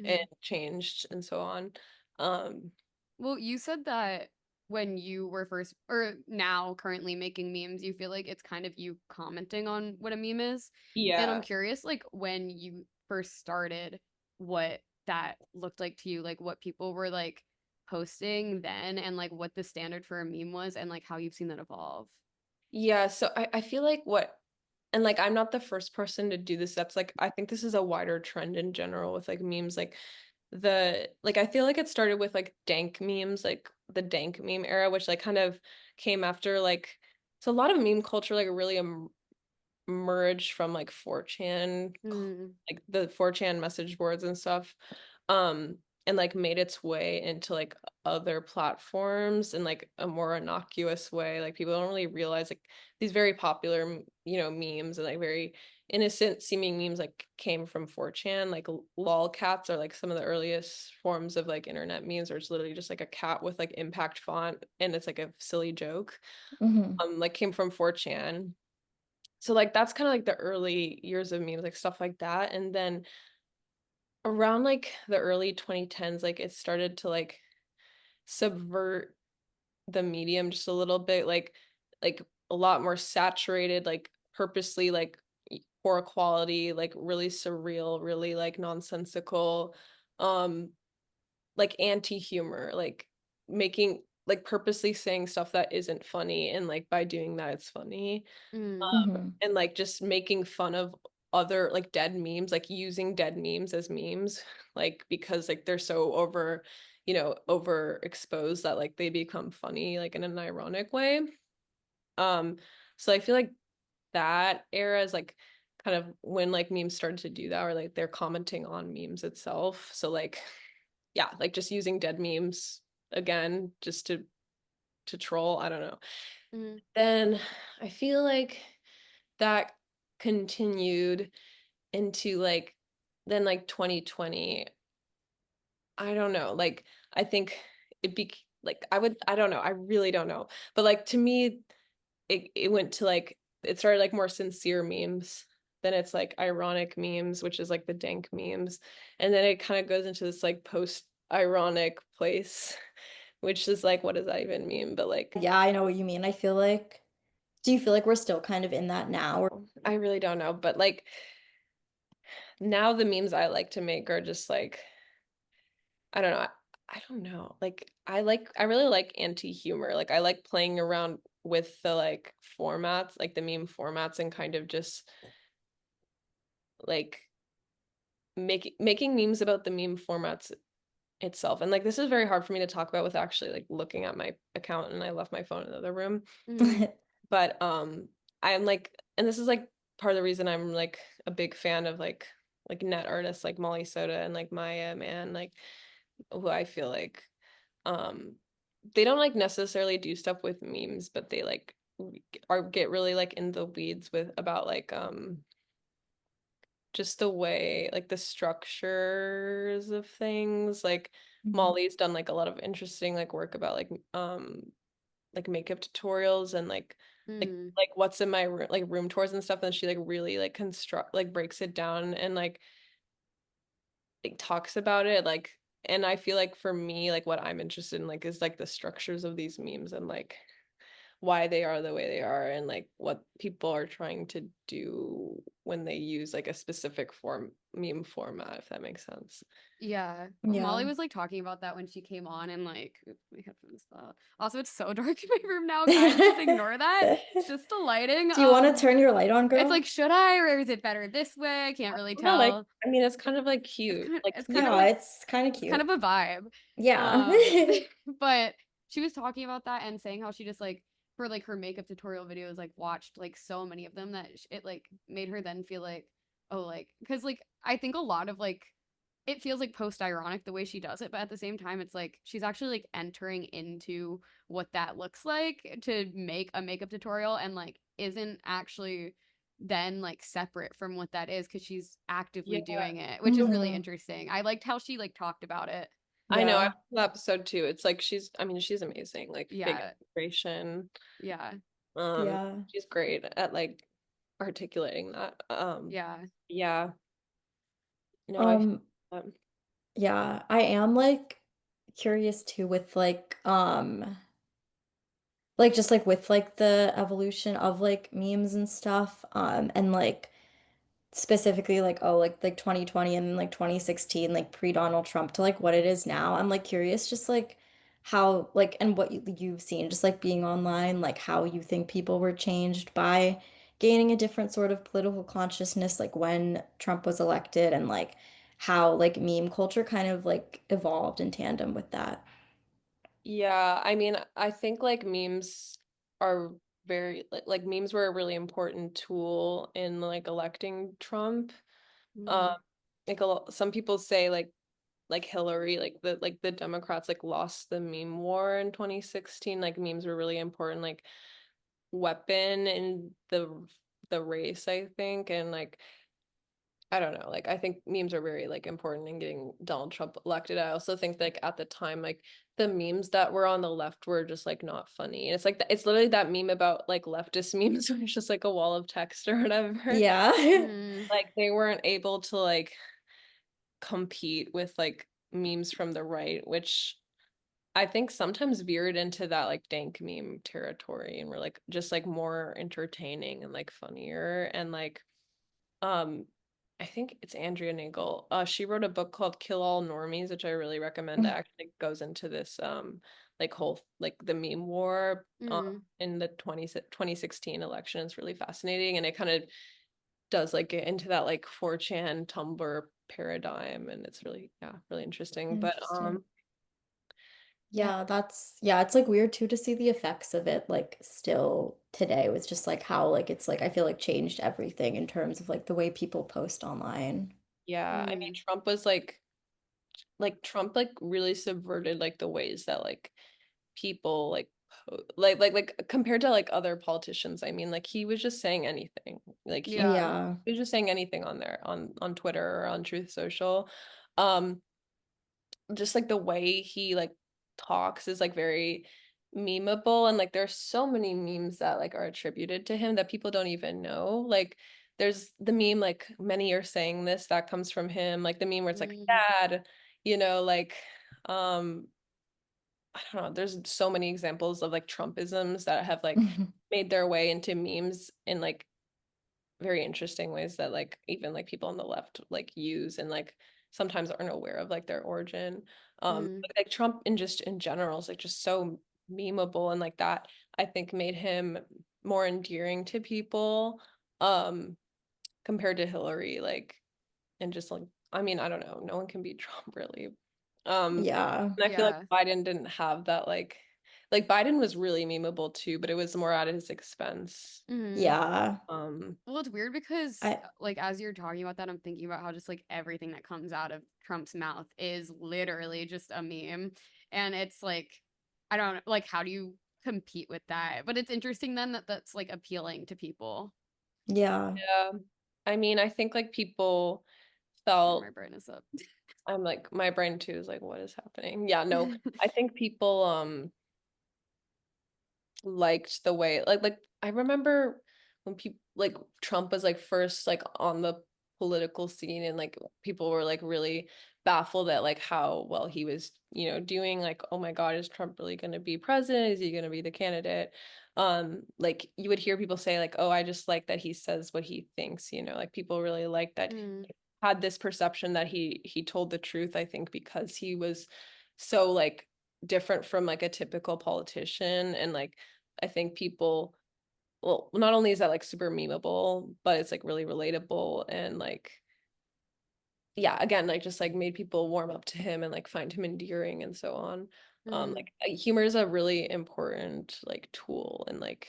and Mm. changed and so on. Um Well, you said that when you were first or now currently making memes, you feel like it's kind of you commenting on what a meme is. And I'm yeah. curious, like when you first started, what that looked like to you, like what people were like posting then and like what the standard for a meme was and like how you've seen that evolve. Yeah, so I feel like what and like I'm not the first person to do this. That's like I think this is a wider trend in general with like memes like the like I feel like it started with like dank memes, like the dank meme era, which like kind of came after like so a lot of meme culture like really emerged from like 4chan, Mm, like the 4chan message boards and stuff. And like made its way into like other platforms in like a more innocuous way. Like people don't really realize like these very popular, memes and like very innocent seeming memes like came from 4chan. Like lolcats are like some of the earliest forms of like internet memes where it's literally just like a cat with like impact font and it's like a silly joke. Hmm. Like came from 4chan. So like that's kind of like the early years of memes, like stuff like that. And then around like the early 2010s, like it started to like subvert the medium just a little bit, like a lot more saturated, like purposely like poor quality, like really surreal, really like nonsensical, um, like anti-humor, like making like purposely saying stuff that isn't funny and like by doing that it's funny. mm, And like just making fun of other like dead memes, like using dead memes as memes, like because like they're so overexposed that like they become funny like in an ironic way. Um, so I feel like that era is like kind of when like memes started to do that, or like they're commenting on memes itself. So like yeah, like just using dead memes again just to to troll. I don't know. Mm-hmm. Then I feel like that continued into like then like 2020. I don't know. Like I think it be like I don't know. I really don't know. But like to me it went to like it started like more sincere memes. Then it's like ironic memes, which is like the dank memes. And then it kind of goes into this like post ironic place, which is like what does that even mean? But like Yeah, I know what you mean. I feel like, do you feel like we're still kind of in that now? I really don't know. But like now the memes I like to make are just like I don't know. I don't know. Like I really like anti-humor. Like I like playing around with the like formats, like the meme formats and kind of just like making memes about the meme formats itself. And like this is very hard for me to talk about with actually like looking at my account and I left my phone in the other room. Mm-hmm. But I'm like and this is like part of the reason I'm like a big fan of like net artists like Molly Soda and like Maya Man, like who I feel like um they don't like necessarily do stuff with memes, but they like are get really like in the weeds with about like just the way like the structures of things. Like Mhm. Molly's done like a lot of interesting like work about like makeup tutorials and Mm-hmm. like what's in my room like room tours and stuff and she like really like construct like breaks it down and like talks about it like and I feel like for me like what I'm interested in like is like the structures of these memes and like why they are the way they are and like what people are trying to do when they use like a specific form meme format, if that makes sense. Yeah. Molly Yeah. was like talking about that when she came on and like oops, my headphones fell. Also, it's so dark in my room now, guys. Just ignore that. It's just the lighting. Do you want to turn your light on, It's girl? like, should I or is it better this way? I can't really Yeah, like tell. I mean it's kind of like cute like It's kind of Yeah, like it's kind of it's kind cute. of a vibe. Yeah. Um, but she was talking about that and saying how she just like for like her makeup tutorial videos like watched like so many of them that it like made her then feel like oh like because like I think a lot of like it feels like post ironic the way she does it, but at the same time, it's like she's actually like entering into what that looks like to make a makeup tutorial and like isn't actually then like separate from what that is because she's actively yeah doing it, which is really Hmm. interesting. I liked how she like talked about it. I know I Yeah. watched the episode too. It's like she's I mean she's amazing, like big Yeah, inspiration. yeah, um Yeah. she's great at like articulating that. yeah. Yeah, no I feel Um, that. yeah, I am like curious too with like just like with like the evolution of like memes and stuff. And like specifically like oh like 2020 and like 2016 like pre-Donald Trump to like what it is now. I'm like curious just like how like and what you've seen just like being online like how you think people were changed by gaining a different sort of political consciousness like when Trump was elected and like how like meme culture kind of like evolved in tandem with that. Yeah, I mean, I think like memes are very like memes were a really important tool in like electing Trump. Um, Mm, like some people say like Hillary, like the Democrats like lost the meme war in 2016. Like memes were really important like weapon in the race, I think, and like I don't know. Like I think memes are very like important in getting Donald Trump elected. I also think like at the time like the memes that were on the left were just like not funny. And it's like it's literally that meme about like leftist memes where it's just like a wall of text or whatever. Yeah. mm, Like they weren't able to like compete with like memes from the right, which I think sometimes veered into that like dank meme territory and were like just like more entertaining and like funnier and like um, I think it's Andrea Nagel. She wrote a book called Kill All Normies, which I really recommend. It actually goes into this like whole like the meme war mm. in the 2016 election. It's really fascinating and it kind of does like get into that like 4chan Tumblr paradigm and it's really yeah, really interesting. But Interesting. yeah, Yeah, yeah, it's like weird too to see the effects of it like still today with just like how like it's like I feel like changed everything in terms of like the way people post online. yeah. I mean Mm. Trump was like Trump like really subverted like the ways that like people like like compared to like other politicians, I mean, like he was just saying anything. Like Yeah. he was just saying anything on there on Twitter or on Truth Social. Um, just like the way he like talks is like very memeable, and like there's so many memes that like are attributed to him that people don't even know. Like there's the meme like many are saying this that comes from him, like the meme where it's like Mm. dad, like um I don't know, there's so many examples of like Trumpisms that have like made their way into memes in like very interesting ways that like even like people on the left like use and like sometimes aren't aware of like their origin. Mm. Like Trump in just in general is like just so memeable, and like that I think made him more endearing to people um compared to Hillary, like, and just like I mean, I don't know, no one can beat Trump really. Yeah. And I feel like Yeah. Biden didn't have that like Biden was really memeable too, but it was more at his expense. Mm. Yeah. Well, it's weird because, I like, as you're talking about that, I'm thinking about how just like everything that comes out of Trump's mouth is literally just a meme. And it's like, I don't know, like, how do you compete with that? But it's interesting then that that's like appealing to people. yeah. Yeah. I mean, I think like people Sorry, my felt brightness up. I'm like my brain too is like, what is happening? Yeah, no. I think people liked the way like I remember when people like Trump was like first like on the political scene, and like people were like really baffled at like how well he was, doing, like, oh my God, is Trump really going to be president? Is he going to be the candidate? Like you would hear people say like, oh, I just like that he says what he thinks, like people really like that Mm. had this perception that he told the truth, I think because he was so like different from like a typical politician. And like I think people, well, not only is that like super memeable, but it's like really relatable, and like yeah, again, like just like made people warm up to him and like find him endearing and so on. Mm. Like humor is a really important like tool in like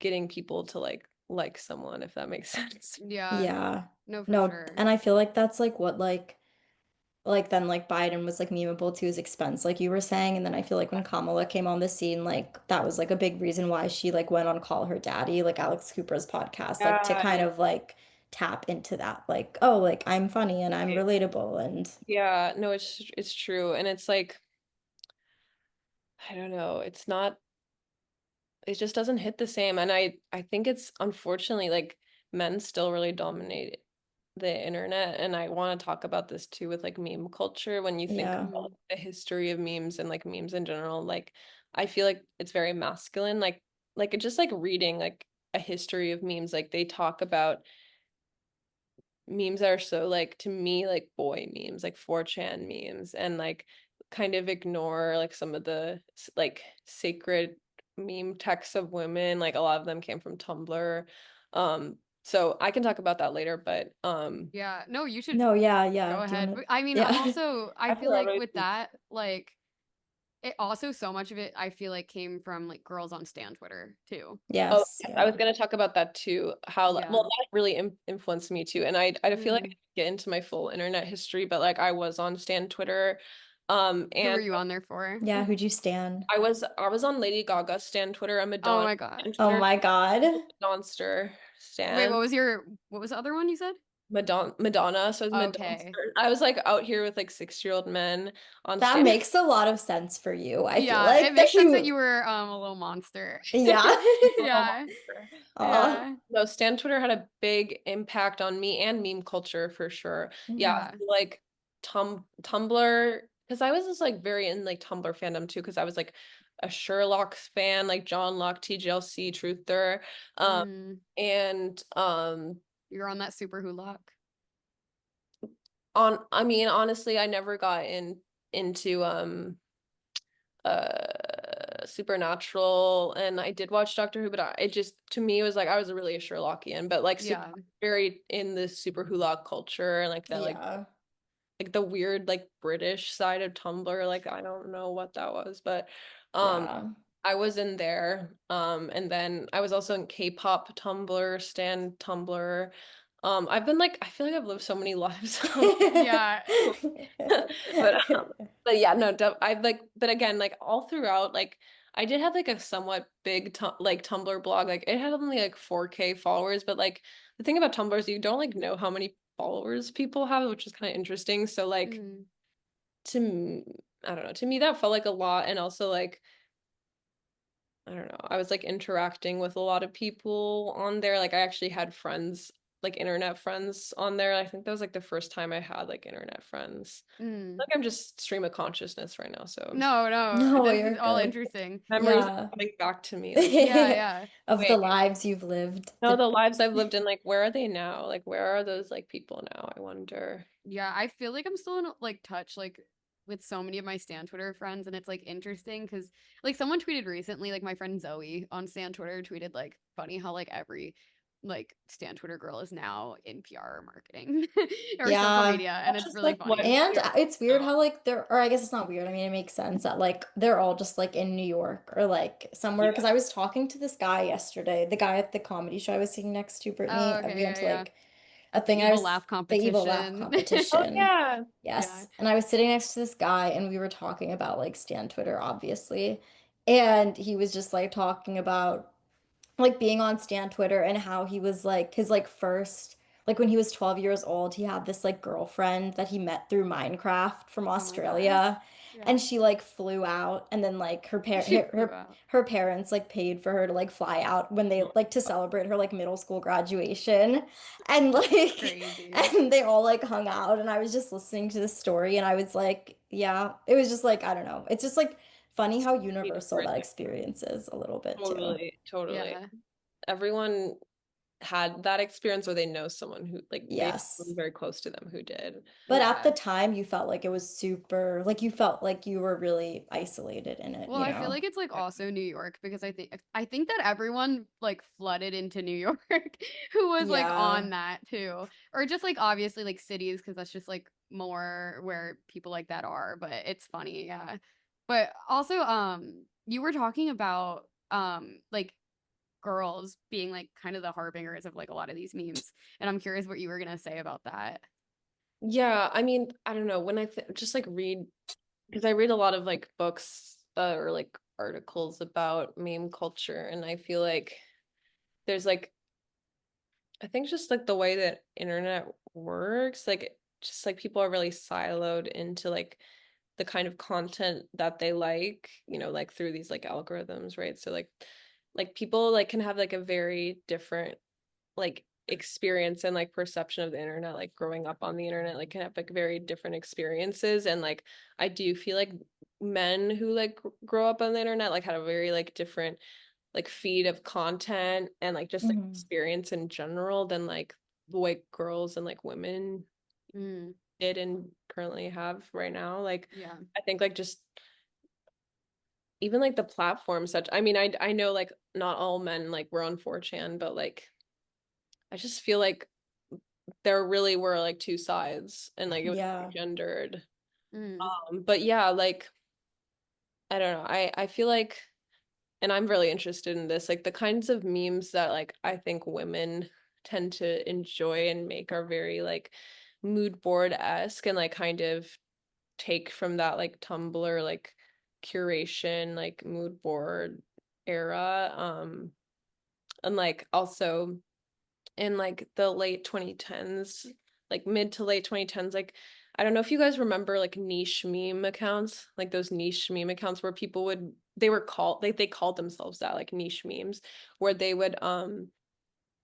getting people to like someone, if that makes sense. Yeah. Yeah. No, for No, sure. and I feel like that's like what like then like Biden was like memeable to his expense, like you were saying. And then I feel like when Kamala came on the scene, like that was like a big reason why she like went on Call Her Daddy, like Alex Cooper's podcast, like to Yeah, kind of like tap into that, like, oh, like I'm funny and I'm relatable and yeah, no, it's true. And it's like, I don't know, it's not, it just doesn't hit the same. And I think it's unfortunately like men still really dominate the internet. And I want to talk about this too with like meme culture. When you think yeah. about the history of memes and like memes in general, like I feel like it's very masculine. Like it just like reading like a history of memes, like they talk about memes that are so like to me like boy memes, like 4chan memes, and like kind of ignore like some of the like sacred meme texts of women. Like a lot of them came from Tumblr. So I can talk about that later, but Yeah. No, you should No, yeah, yeah. go Do you ahead. want But to? I mean, I'm Yeah. also, I I feel forgot like what with that, like, it also so much of it, I feel like came from like girls on Stan Twitter too. Oh, Yes, yes, I yeah. was going to talk about that too. How Yeah. well that really influenced me too. And I feel like I Mm. didn't get into my full internet history, but like I was on Stan Twitter. Who were And you on there for? Yeah, who'd you stand? I was on Lady Gaga Stan Twitter. I'm Oh Madonna my God. Stan Oh Twitter. my God. Monster Wait, Stan. what was the other one you said? Madonna. So it's Madonna. Okay. I was like out here with like 6-year-old men on That Stan. makes a lot of sense for you. I feel Yeah, it like that makes sense that you, you were a little monster. yeah. Yeah. Oh, Yeah. No, Stan Twitter had a big impact on me and meme culture for sure. Yeah, mhm. Yeah. like Tumblr, because I was just like very in like Tumblr fandom too, because I was like a Sherlock's fan, like John Locke, TGLC, Truther. Um, Mm. and You're on that super hulock. I mean, honestly, I never got into Supernatural, and I did watch Doctor Who, but it just to me it was like I was really a Sherlockian, but like super Yeah. very in the super Hulock culture, and like that Yeah. like the weird like British side of Tumblr. Like I don't know what that was, but um Yeah. I was in there. And then I was also in K-pop Tumblr, Stan Tumblr. I've been like I feel like I've lived so many lives. Yeah. but but yeah, no, I've like, but again, like all throughout, like I did have like a somewhat big like Tumblr blog. Like it had only like 4K followers, but like the thing about Tumblr is you don't like know how many followers people have, which is kind of interesting. So like Mm. I don't know, to me that felt like a lot. And also like I don't know, I was like interacting with a lot of people on there. Like I actually had friends, like internet friends on there. I think that was like the first time I had like internet friends. Mm. Like I'm just stream of consciousness right now, so No, no, No, this you're is all good. interesting. memories are Yeah. coming back to me. Like, Yeah, yeah. Of the wait, lives you've lived. no, The the lives I've lived in, like, where are they now? Like, where are those like people now? I wonder. Yeah, I feel like I'm still in like touch like with so many of my Stan Twitter friends, and it's like interesting because like someone tweeted recently, like my friend Zoe on Stan Twitter tweeted like funny how like every like Stan Twitter girl is now in PR or marketing or social Yeah. media, and That's it's just really like what funny. And we are it's weird now. how like they're, or I guess it's not weird. I mean, it makes sense that like they're all just like in New York or like somewhere. Because Yeah. I was talking to this guy yesterday, the guy at the comedy show I was sitting next to, Oh, Brittany. okay, We went yeah, to yeah. like a The thing. I evil was laugh the evil laugh competition. Oh competition. yeah. Yeah. Yes. And I was sitting next to this guy and we were talking about like Stan Twitter, obviously. And he was just like talking about like being on Stan Twitter and how he was like his like first like when he was 12 years old, he had this like girlfriend that he met through Minecraft from Oh my gosh. Australia. Yeah. And she like flew out and then like She flew out. her parents like paid for her to like fly out when they like to celebrate her like middle school graduation. And like Crazy. and they all like hung out and I was just listening to the story and I was like, yeah, it was just like I don't know. It's just like funny how universal Different. that experience is a little bit too. Totally, totally. Yeah. Everyone had that experience, or they know someone who, like, they have Yes. someone very close to them who did. But at the Yeah. time, you felt like it was super, like you felt like you were really isolated in it, Well, you I feel know? like it's like also New York because I think that everyone like flooded into New York who was like Yeah. on that too. Or just like obviously like cities because that's just like more where people like that are, but it's funny, yeah. But also you were talking about like girls being like kind of the harbingers of like a lot of these memes, and I'm curious what you were gonna say about that. Yeah, I mean, I don't know, when I just like read, because I read a lot of like books or like articles about meme culture, and I feel like there's like I think just like the way that internet works, like just like people are really siloed into like the kind of content that they like, like through these like algorithms, right? So like people like can have like a very different like experience and like perception of the internet, like growing up on the internet, like can have like very different experiences. And like I do feel like men who like grow up on the internet like had a very like different like feed of content and like just like Hmm. experience in general than like the way girls and like women Mm, did and currently have right now. Like yeah. I think like just even like the platform such, I mean, I know like not all men like were on 4chan, but like I just feel like there really were like two sides and like it was Yeah. gendered. Mm, But yeah, like I don't know. I feel like, and I'm really interested in this, like the kinds of memes that like I think women tend to enjoy and make are very like mood board-esque and like kind of take from that like Tumblr like curation like mood board era. And like also in like the late 2010s, like mid to late 2010s, like I don't know if you guys remember like niche meme accounts, like those niche meme accounts where people would they were called like they called themselves that, like niche memes, where they would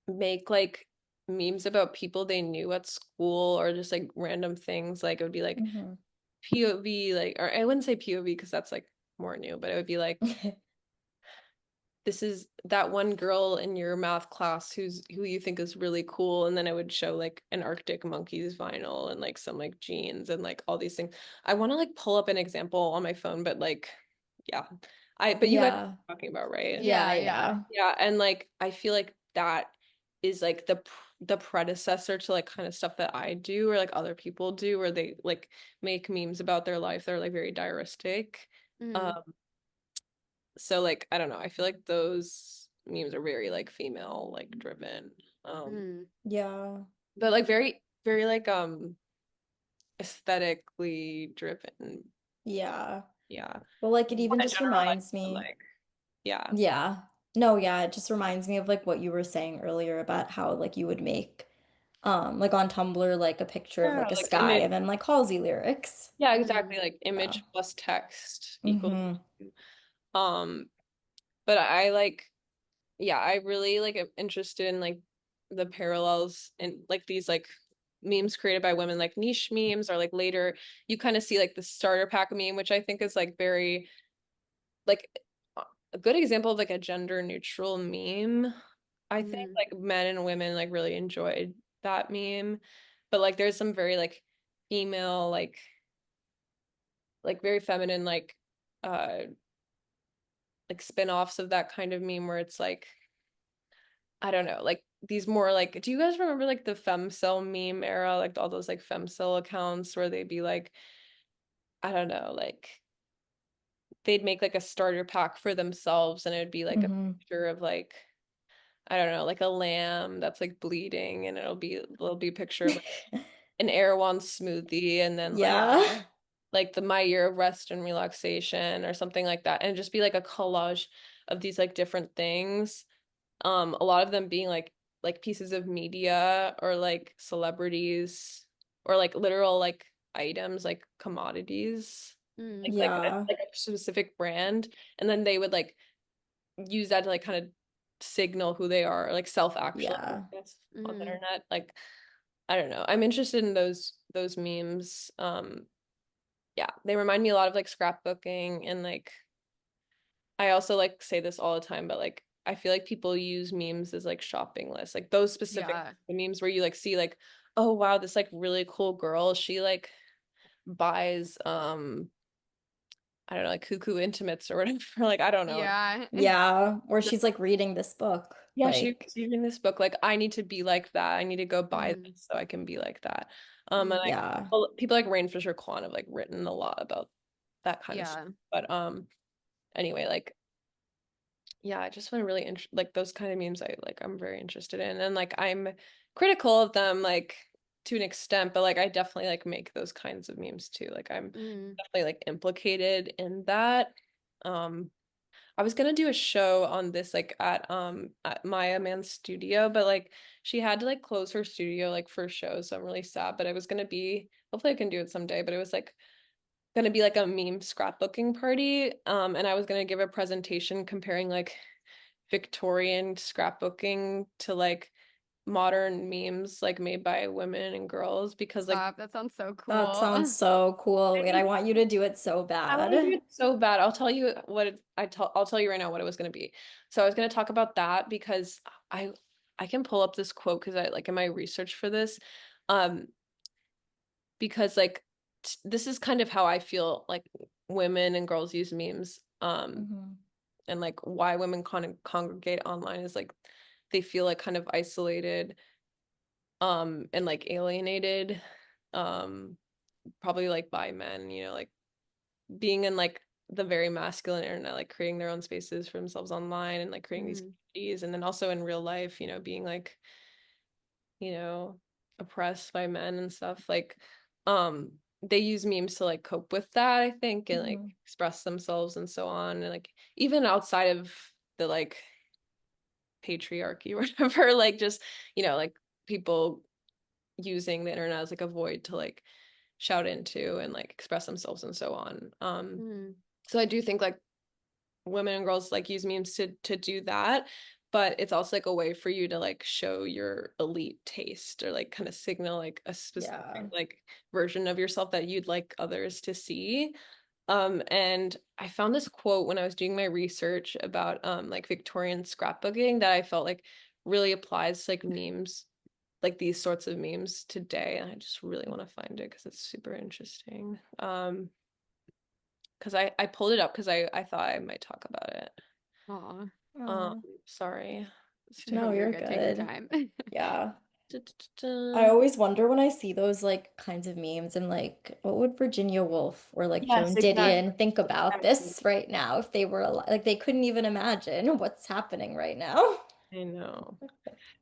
make like memes about people they knew at school or just like random things. Like it would be like Hmm. POV, like, or I wouldn't say POV because that's like more new, but it would be like this is that one girl in your math class who you think is really cool, and then it would show like an Arctic Monkeys vinyl and like some like jeans and like all these things. I want to like pull up an example on my phone, but like yeah. But you guys Yeah. are talking about, right? Yeah, yeah, yeah. yeah. Yeah, and like I feel like that is like the predecessor to like kind of stuff that I do or like other people do, where they like make memes about their life that are like very diaristic. Mm, Um, so like I don't know, I feel like those memes are very like female like driven. Um, mm, Yeah. but like very very like aesthetically driven. Yeah. Yeah. Well, like it Not even to just generalize, reminds but me. like. Yeah. Yeah. No, yeah, it just reminds me of like what you were saying earlier about how like you would make like on Tumblr like a picture of Yeah, like a like sky image. and then like Halsey lyrics. Yeah, Mm. exactly. Like Yeah. image plus text equals. Hmm. Um, but I like, yeah, I really like am interested in like the parallels and like these like memes created by women, like niche memes, or like later you kind of see like the starter pack meme, which I think is like very like a good example of like a gender neutral meme. I think Mm. like men and women like really enjoyed that meme, but like there's some very like female like very feminine uh like spin-offs of that kind of meme where it's like I don't know, like these more like do you guys remember like the femcel meme era, like all those like femcel accounts where they'd be like I don't know, like they'd make like a starter pack for themselves and it would be like a Hmm. picture of like I don't know, like a lamb that's like bleeding and it'll be a picture of like an Erewhon smoothie and then Yeah. like the My Year of Rest and Relaxation or something like that and just be like a collage of these like different things. A lot of them being like pieces of media or like celebrities or like literal like items like commodities Mm. Yeah. like a specific brand and then they would like use that to like kind of signal who they are like self-actualize Yeah. I guess, on the Mm. internet like I don't know I'm interested in those memes yeah they remind me a lot of like scrapbooking and like I also like say this all the time, but like I feel like people use memes as like shopping lists, like those specific Yeah. memes where you like see like, oh wow, this like really cool girl, she like buys I don't know, like cuckoo intimates or whatever. Like I don't know. Like, Yeah. Yeah. Or she's like reading this book. yeah, she's Like, reading this book. Like I need to be like that. I need to go buy Mm. this so I can be like that. And Mm. like yeah. well, people like Rain Fisher Kwan have like written a lot about that kind of stuff. Yeah. But anyway, like yeah, I just find really like those kind of memes I'm very interested in and like I'm critical of them like to an extent, but like I definitely like make those kinds of memes too. Like I'm Mm. definitely like implicated in that. Um I was gonna do a show on this like at Maya Man's studio, but like she had to like close her studio like for shows, so I'm really sad. But I was gonna be hopefully I can do it someday, but it was like gonna be like a meme scrapbooking party. And I was gonna give a presentation comparing like Victorian scrapbooking to like modern memes like made by women and girls because like Stop. That sounds so That sounds cool. so cool. Wait, I want you to do it so I want to do bad. it so bad. I'll tell you I'll tell you right now what it was going to be. So I was going to talk about that because I I can pull up this quote because I like in my research for this um because like this is kind of how I feel like women and girls use memes Hmm. and like why women congregate online is like they feel like kind of isolated and like alienated um probably like by men, you know, like being in like the very masculine internet, like creating their own spaces for themselves online and like creating these Mm. communities and then also in real life, you know, being like, you know, oppressed by men and stuff. Like they use memes to like cope with that, I think, and like Hmm. express themselves and so on. And like even outside of the like patriarchy or whatever, like just, you know, like people using the internet as like a void to like shout into and like express themselves and so on. Mm. So I do think like women and girls like use memes to do that, but it's also like a way for you to like show your elite taste or like kind of signal like a specific Yeah. like version of yourself that you'd like others to see. And I found this quote when I was doing my research about like Victorian scrapbooking that I felt like really applies to like memes, like these sorts of memes today. And I just really want to find it because it's super interesting. Because I pulled it up because I thought I might talk about it. Aw. Um, Oh, sorry. It's too no, You're you're good. Take your good. time. Yeah. I Da-da-da-da. always wonder when I see those like kinds of memes and like what would Virginia Woolf or like Yes, Joan exactly. Didion think about Exactly. this right now if they were alive? Like they couldn't even imagine what's happening right now. I know.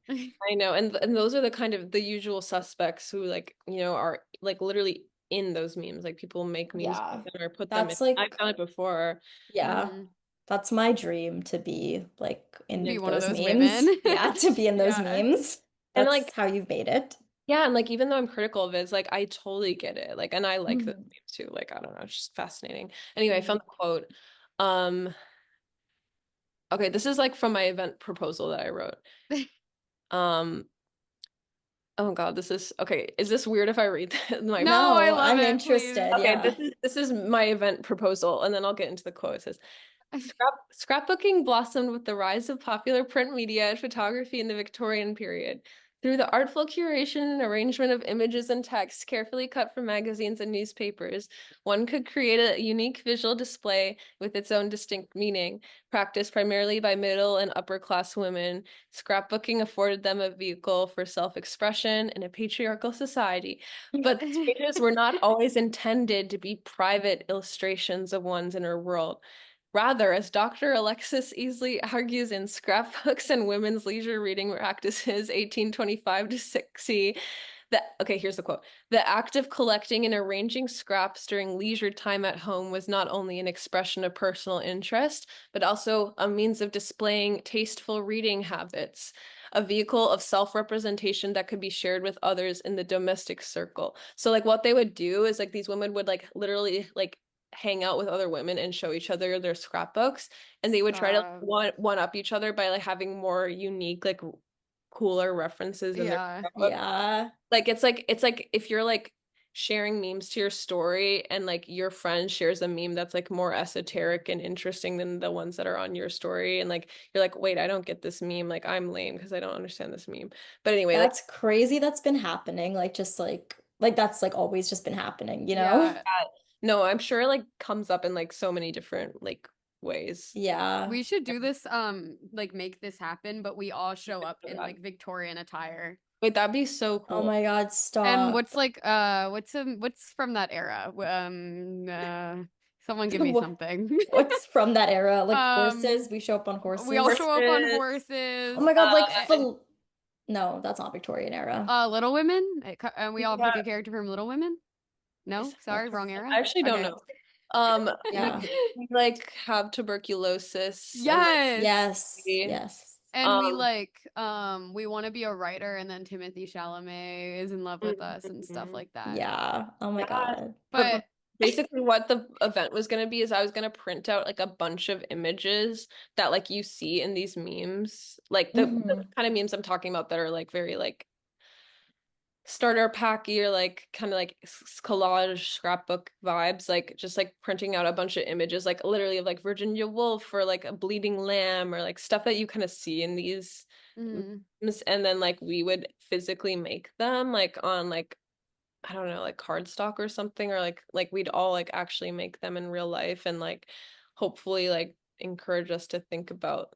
I know. And those are the kind of the usual suspects who like, you know, are like literally in those memes. Like people make memes Yeah. or put them in. That's I've like, done it before. yeah. Mm. That's my dream to be like Be in one of those those women. memes. Yeah, to be in those Yeah. memes. And That's like, how you've made it. yeah, and like even though I'm critical of it, it's like I totally get it. Like, and I like the Mhm. memes too. Like, I don't know, it's just fascinating. Anyway, I Mm. found the quote. Um, okay, this is like from my event proposal that I wrote. Um, oh God, this is okay. Is this weird if I read my No, I No, love I'm it, interested. please. Okay, Yeah. this is my event proposal, and then I'll get into the quote. It says, Scrapbooking blossomed with the rise of popular print media and photography in the Victorian period. Through the artful curation and arrangement of images and text carefully cut from magazines and newspapers, one could create a unique visual display with its own distinct meaning. Practiced primarily by middle and upper class women, scrapbooking afforded them a vehicle for self-expression in a patriarchal society. But these pages were not always intended to be private illustrations of one's inner world. Rather, as Dr. Alexis Easley argues in Scrapbooks and Women's Leisure Reading Practices, 1825 to 60, okay, here's the quote. The act of collecting and arranging scraps during leisure time at home was not only an expression of personal interest, but also a means of displaying tasteful reading habits, a vehicle of self-representation that could be shared with others in the domestic circle. So like what they would do is like these women would like literally like hang out with other women and show each other their scrapbooks, and they would try to Stop. one up each other by like having more unique like cooler references in their Yeah. scrapbook. Yeah. Like it's like if you're like sharing memes to your story and like your friend shares a meme that's like more esoteric and interesting than the ones that are on your story, and like you're like, wait, I don't get this meme, like I'm lame because I don't understand this meme. But anyway, like That's crazy. That's been happening. Like just like that's like always just been happening, you know? Yeah. no, I'm sure it like comes up in like so many different like ways. Yeah. We should do this, like make this happen, but we all show up Oh in God. like Victorian attire. Wait, that'd be so Oh cool. my God, And stop. what's like what's from that era? Someone give me What- something. What's from that era? Like Um, horses? We show up on we all horses. show up on Horses, Oh horses. my God, like and full. No, that's not Victorian era. Little Women. And we all pick a yeah, character from Little Women. No, is that sorry, wrong era. I actually don't Okay. know. Um, Yeah. we like have tuberculosis and like Yes. Yes. Yes. And we um like we want to be a writer, and then Timothy Chalamet is in love with us and stuff mhm. like that. Yeah. Oh my Yeah. God. But But basically what the event was going to be is I was going to print out like a bunch of images that like you see in these memes. Like the Hmm. kind of memes I'm talking about that are like very like starter packy or like kind of like collage scrapbook vibes, like just like printing out a bunch of images like literally of like Virginia Woolf or like a bleeding lamb or like stuff that you kind of see in these mm, memes, and then like we would physically make them like on like I don't know, like cardstock or something, or like we'd all like actually make them in real life and like hopefully like encourage us to think about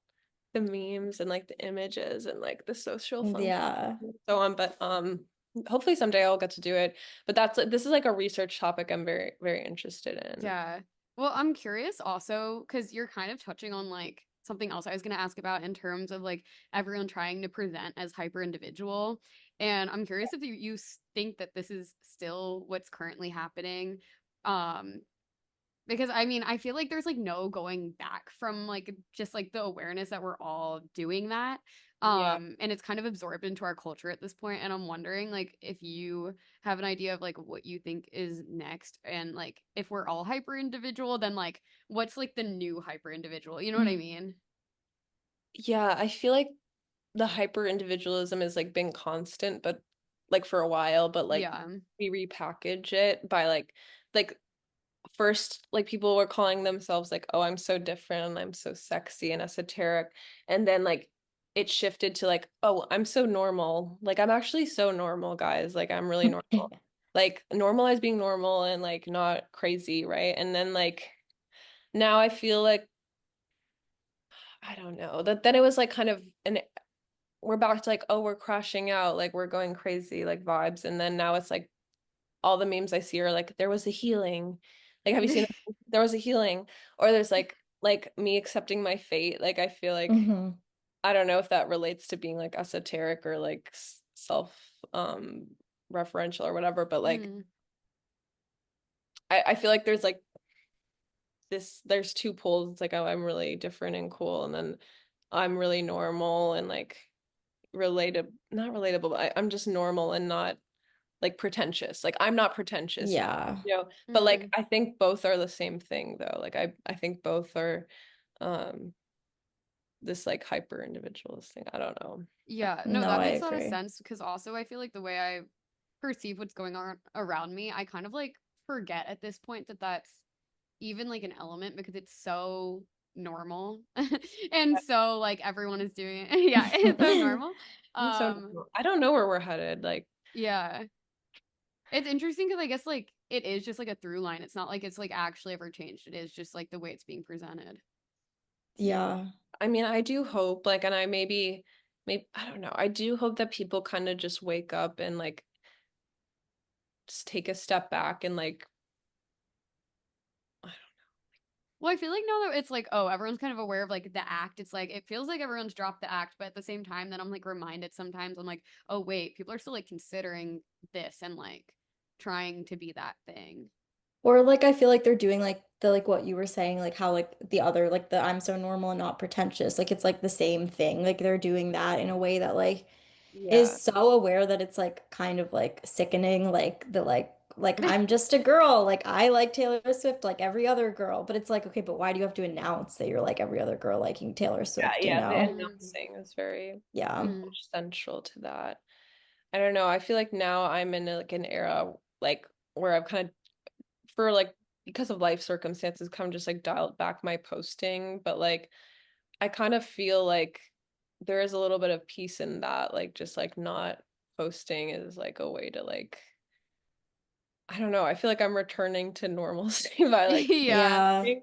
the memes and like the images and like the social function Yeah. and so on. But hopefully someday I'll get to do it. But that's this is like a research topic I'm very, very interested in. yeah. Well, I'm curious also because you're kind of touching on like something else I was going to ask about in terms of like everyone trying to present as hyper individual. And I'm curious if you think that this is still what's currently happening. Um, Because I mean, I feel like there's like no going back from like just like the awareness that we're all doing that. Yeah. And it's kind of absorbed into our culture at this point. And I'm wondering like if you have an idea of like what you think is next, and like if we're all hyper individual, then like what's like the new hyper individual? You know what I mean? Yeah, I feel like the hyper individualism has like been constant, but like for a while, but like Yeah. we repackage it by like first like people were calling themselves like, oh, I'm so different and I'm so sexy and esoteric, and then like it shifted to like, oh, I'm so normal, like I'm actually so normal, guys, like I'm really normal, like normalize being normal and like not crazy, right? And then like now I feel like I don't know that then it was like kind of an we're back to like, oh, we're crashing out, like we're going crazy like vibes, and then now it's like all the memes I see are like there was a healing. Like have you seen there was a healing? Or there's like me accepting my fate. Like I feel like Hmm. I don't know if that relates to being like esoteric or like self referential or whatever, but like Mm. I feel like there's like there's two poles. It's like, oh, I'm really different and cool, and then I'm really normal and like not relatable, but I'm just normal and not like pretentious. Like I'm not pretentious, Yeah. but like Mm. I think both are the same thing though. Like I think both are um this like hyper individualist thing. I don't know. Yeah, no, No, that I makes a lot of agree. sense because also I feel like the way I perceive what's going on around me, I kind of like forget at this point that that's even like an element because it's so normal and so like everyone is doing it. Yeah, it's so normal. So Um, I don't know where we're headed. Like, yeah. It's interesting because I guess like it is just like a through line. It's not like it's like actually ever changed. It is just like the way it's being presented. Yeah. I mean, I do hope, like, and I maybe I don't know. I do hope that people kind of just wake up and like just take a step back and like, Well, I feel like now that it's like, oh, everyone's kind of aware of like the act. It's like it feels like everyone's dropped the act, but at the same time, then I'm like reminded sometimes I'm like, oh wait, people are still like considering this and like trying to be that thing. Or like I feel like they're doing like the like what you were saying, like how like the other like the I'm so normal and not pretentious. Like it's like the same thing. Like they're doing that in a way that like is yeah, so aware that it's like kind of like sickening, like I'm just a girl. Like I like Taylor Swift like every other girl. But it's like, okay, but why do you have to announce that you're like every other girl liking Taylor yeah, Swift, you yeah. The know? Mm, announcing is very Yeah. mm. central to that. I don't know. I feel like now I'm in like an era like where I've kind of for like because of life circumstances kind of just like dialed back my posting, but like I kind of feel like there is a little bit of peace in that, like just like not posting is like a way to like I don't know. I feel like I'm returning to normalcy by like Yeah. Yeah. posting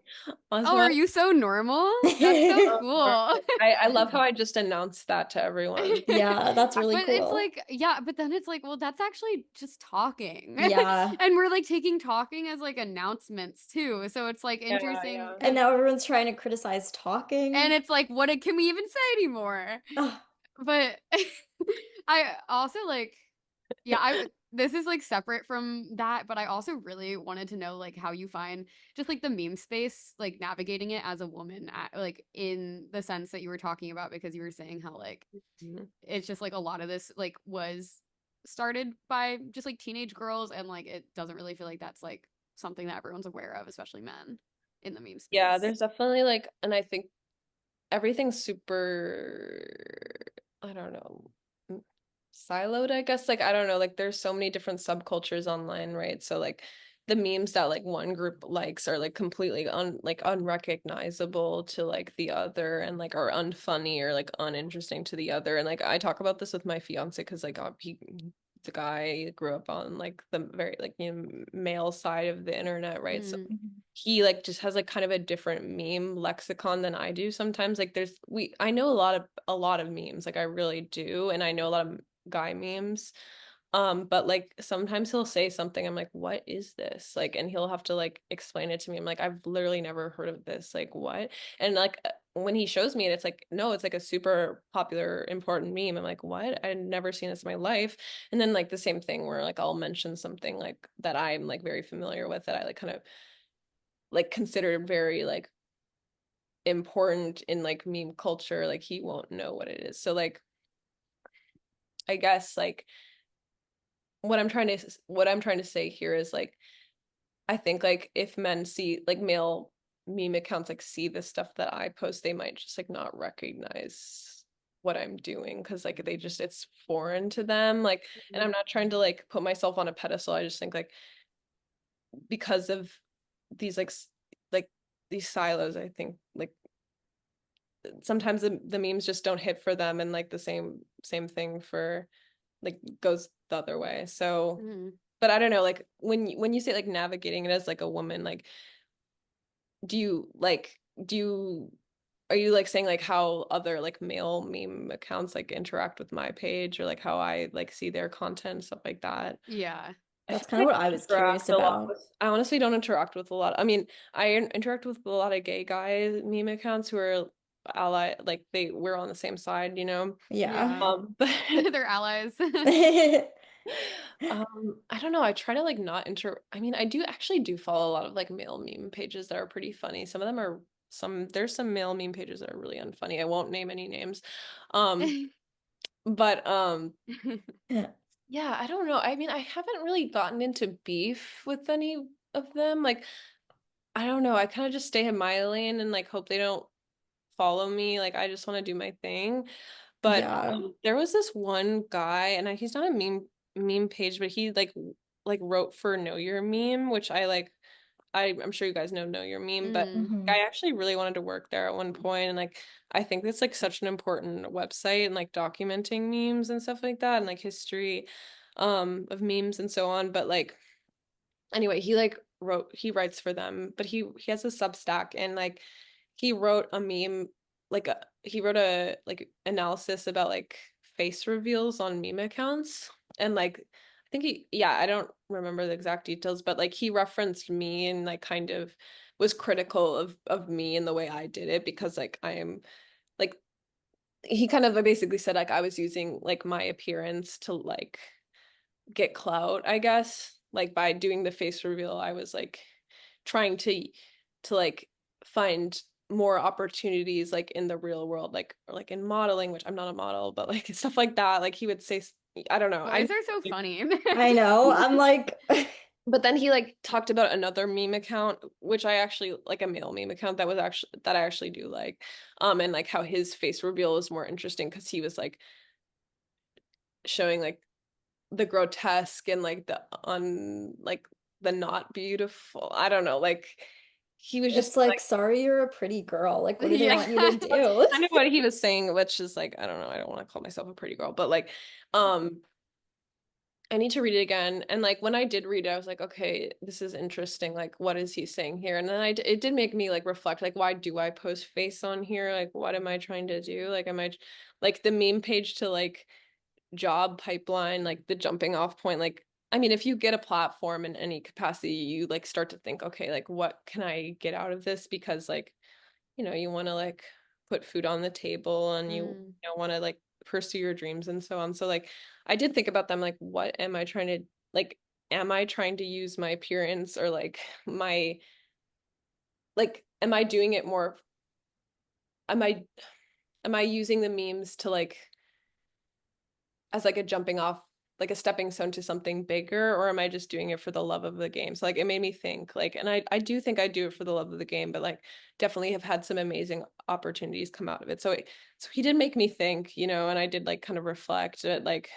as Oh, are much. you so normal? That's so cool. I love how I just announced that to everyone. Yeah, that's really But it's cool. like, yeah, but then it's like, well, that's actually just talking. Yeah. And we're like taking talking as like announcents too. So it's like Yeah, interesting yeah. And because, now everyone's trying to criticize and talking. it's like, can we even say anymore? Ugh. But I also like, yeah, this is like separate from that, but I also really wanted to know like how you find just like the meme space, like navigating it as a woman, like in the sense that you were talking about, because you were saying how like Mhm. it's just like a lot of this like was started by just like teenage girls, and like it doesn't really feel like that's like something that everyone's aware of, especially men in the meme Yeah, space. there's definitely like, and I think everything's super, I don't know, siloed, I guess. Like, I don't know, like there's so many different subcultures online, right? So like the memes that like one group likes are like completely unrecognizable to like the other and like are unfunny or like uninteresting to the other. And like I talk about this with my fiance because like the guy grew up on like the very like male side of the internet, right? So Mm, he like just has like kind of a different meme lexicon than I do sometimes. Like I know a lot of memes, like I really do, and I know a lot of guy memes. But like sometimes he'll say something, I'm like, what is this? Like, and he'll have to like explain it to me. I'm like, I've literally never heard of this. Like, what? And like when he shows me it, it's like, no, it's like a super popular, important meme. I'm like, what? I'd never seen this in my life. And then like the same thing where like I'll mention something like that I'm like very familiar with that I like kind of like considered very like important in like meme culture, like he won't know what it is. So like I guess like what I'm trying to say here is like I think like if men see like male meme accounts like see the stuff that I post, they might just like not recognize what I'm doing because like they just it's foreign to them. Like, and I'm not trying to like put myself on a pedestal. I just think like because of these like these silos, I think like sometimes the memes just don't hit for them and like the same thing for like goes the other way. So mm. but I don't know, like when you say like navigating it as like a woman, like do you are you like saying like how other like male meme accounts like interact with my page or like how I like see their content, stuff like that? Yeah. I That's feel kind of like what I I was curious interact a lot about. with, I honestly don't interact with a lot. I mean, I interact with a lot of gay guy meme accounts who are ally, like we're on the same side, you know? Yeah. Yeah. But They're allies. I don't know. I try to like not I mean, I do actually do follow a lot of like male meme pages that are pretty funny. Some of them are there's some male meme pages that are really unfunny. I won't name any names. Um, but yeah, I don't know. I mean, I haven't really gotten into beef with any of them. Like, I don't know. I kind of just stay in my lane and like hope they don't follow me. Like, I just want to do my thing. But Yeah. there was this one guy, and he's not a meme page, but he like wrote for Know Your Meme, which I like. I'm sure you guys Know Your Meme, but Mm. Hmm. I actually really wanted to work there at one point, and like I think that's like such an important website and like documenting memes and stuff like that, and like history of memes and so on. But like anyway, he writes for them, but he has a Substack and like he wrote a meme he wrote a like analysis about like face reveals on meme accounts and like I think I don't remember the exact details, but like he referenced me and like kind of was critical of me and the way I did it because like I am like he kind of basically said like I was using like my appearance to like get clout, I guess. Like by doing the face reveal, I was like trying to like find more opportunities like in the real world, like or like in modeling, which I'm not a model, but like stuff like that. Like he would say, I don't know. Boys are so funny. I know. I'm like, But then he like talked about another meme account, which I actually like a male meme account that I actually do like. And like how his face reveal is more interesting because he was like showing like the grotesque and like the not beautiful. I don't know. Like he was just it's like, like sorry, you're a pretty girl. Like, what do they Yeah. want you to that's do? kind of what he was saying, which is like, I don't know, I don't want to call myself a pretty girl, but like I need to read it again. And like when I did read it, I was like, okay, this is interesting. Like, what is he saying here? And then it did make me like reflect, like, why do I post face on here? Like, what am I trying to do? Like, am I like the meme page to like job pipeline, like the jumping off point, like I mean, if you get a platform in any capacity, you like start to think, okay, like what can I get out of this? Because like, you want to like put food on the table and Mm. want to like pursue your dreams and so on. So like I did think about them like what am I trying to like am I trying to use my appearance or like my like am I doing it more am I am I using the memes to like as like a jumping off like a stepping stone to something bigger or am I just doing it for the love of the game? So like it made me think like and I do think I do it for the love of the game, but like definitely have had some amazing opportunities come out of it. So he did make me think, and I did like kind of reflect but like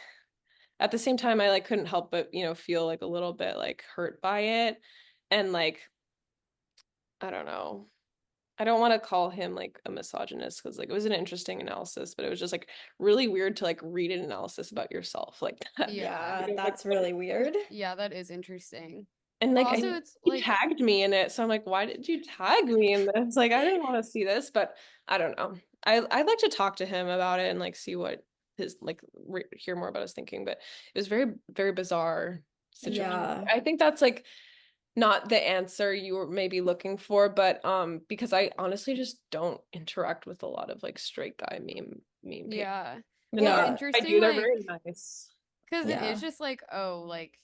at the same time I like couldn't help but, feel like a little bit like hurt by it and like I don't know. I don't want to call him like a misogynist because like it was an interesting analysis, but it was just like really weird to like read an analysis about yourself like that. Yeah. Yeah, It was, like, that's really weird. Yeah, that is interesting. and But like also I it's he like tagged me in it, so I'm like, why did you tag me in this? Like I didn't want to see this, but I don't know. I'd like to talk to him about it and like see what his like hear more about his thinking, but it was very very bizarre situation. Yeah. I think that's like not the answer you were maybe looking for, but because I honestly just don't interact with a lot of like straight guy meme pages. yeah. And Well, it's Yeah. I interesting do, they're like very nice. because it is Yeah. just like, oh, like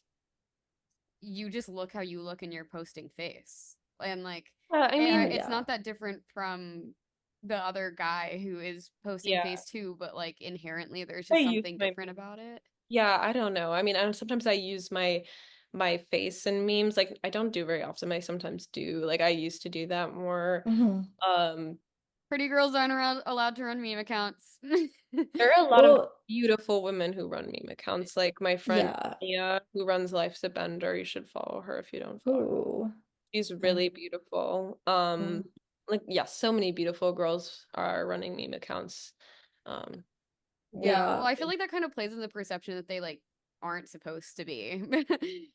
you just look how you look in your posting face. And like Yeah, I mean, it's Yeah. not that different from the other guy who is posting yeah, face too, but like inherently there's I just use something my different about it. yeah, I don't know. I mean, sometimes I use my face in memes. Like I don't do very often. I sometimes do. Like I used to do that more. Hmm. Um, Pretty girls aren't allowed to run meme accounts. there are a lot of Well, beautiful women who run meme accounts. Like my friend yeah. Mia, who runs Life's a Bender. You should follow her if you don't follow her. Ooh. She's Mm, really beautiful. mm. Like yeah, so many beautiful girls are running meme accounts. Um, yeah. Yeah, well, Yeah. I feel like that kind of plays in the perception that they like aren't supposed to be.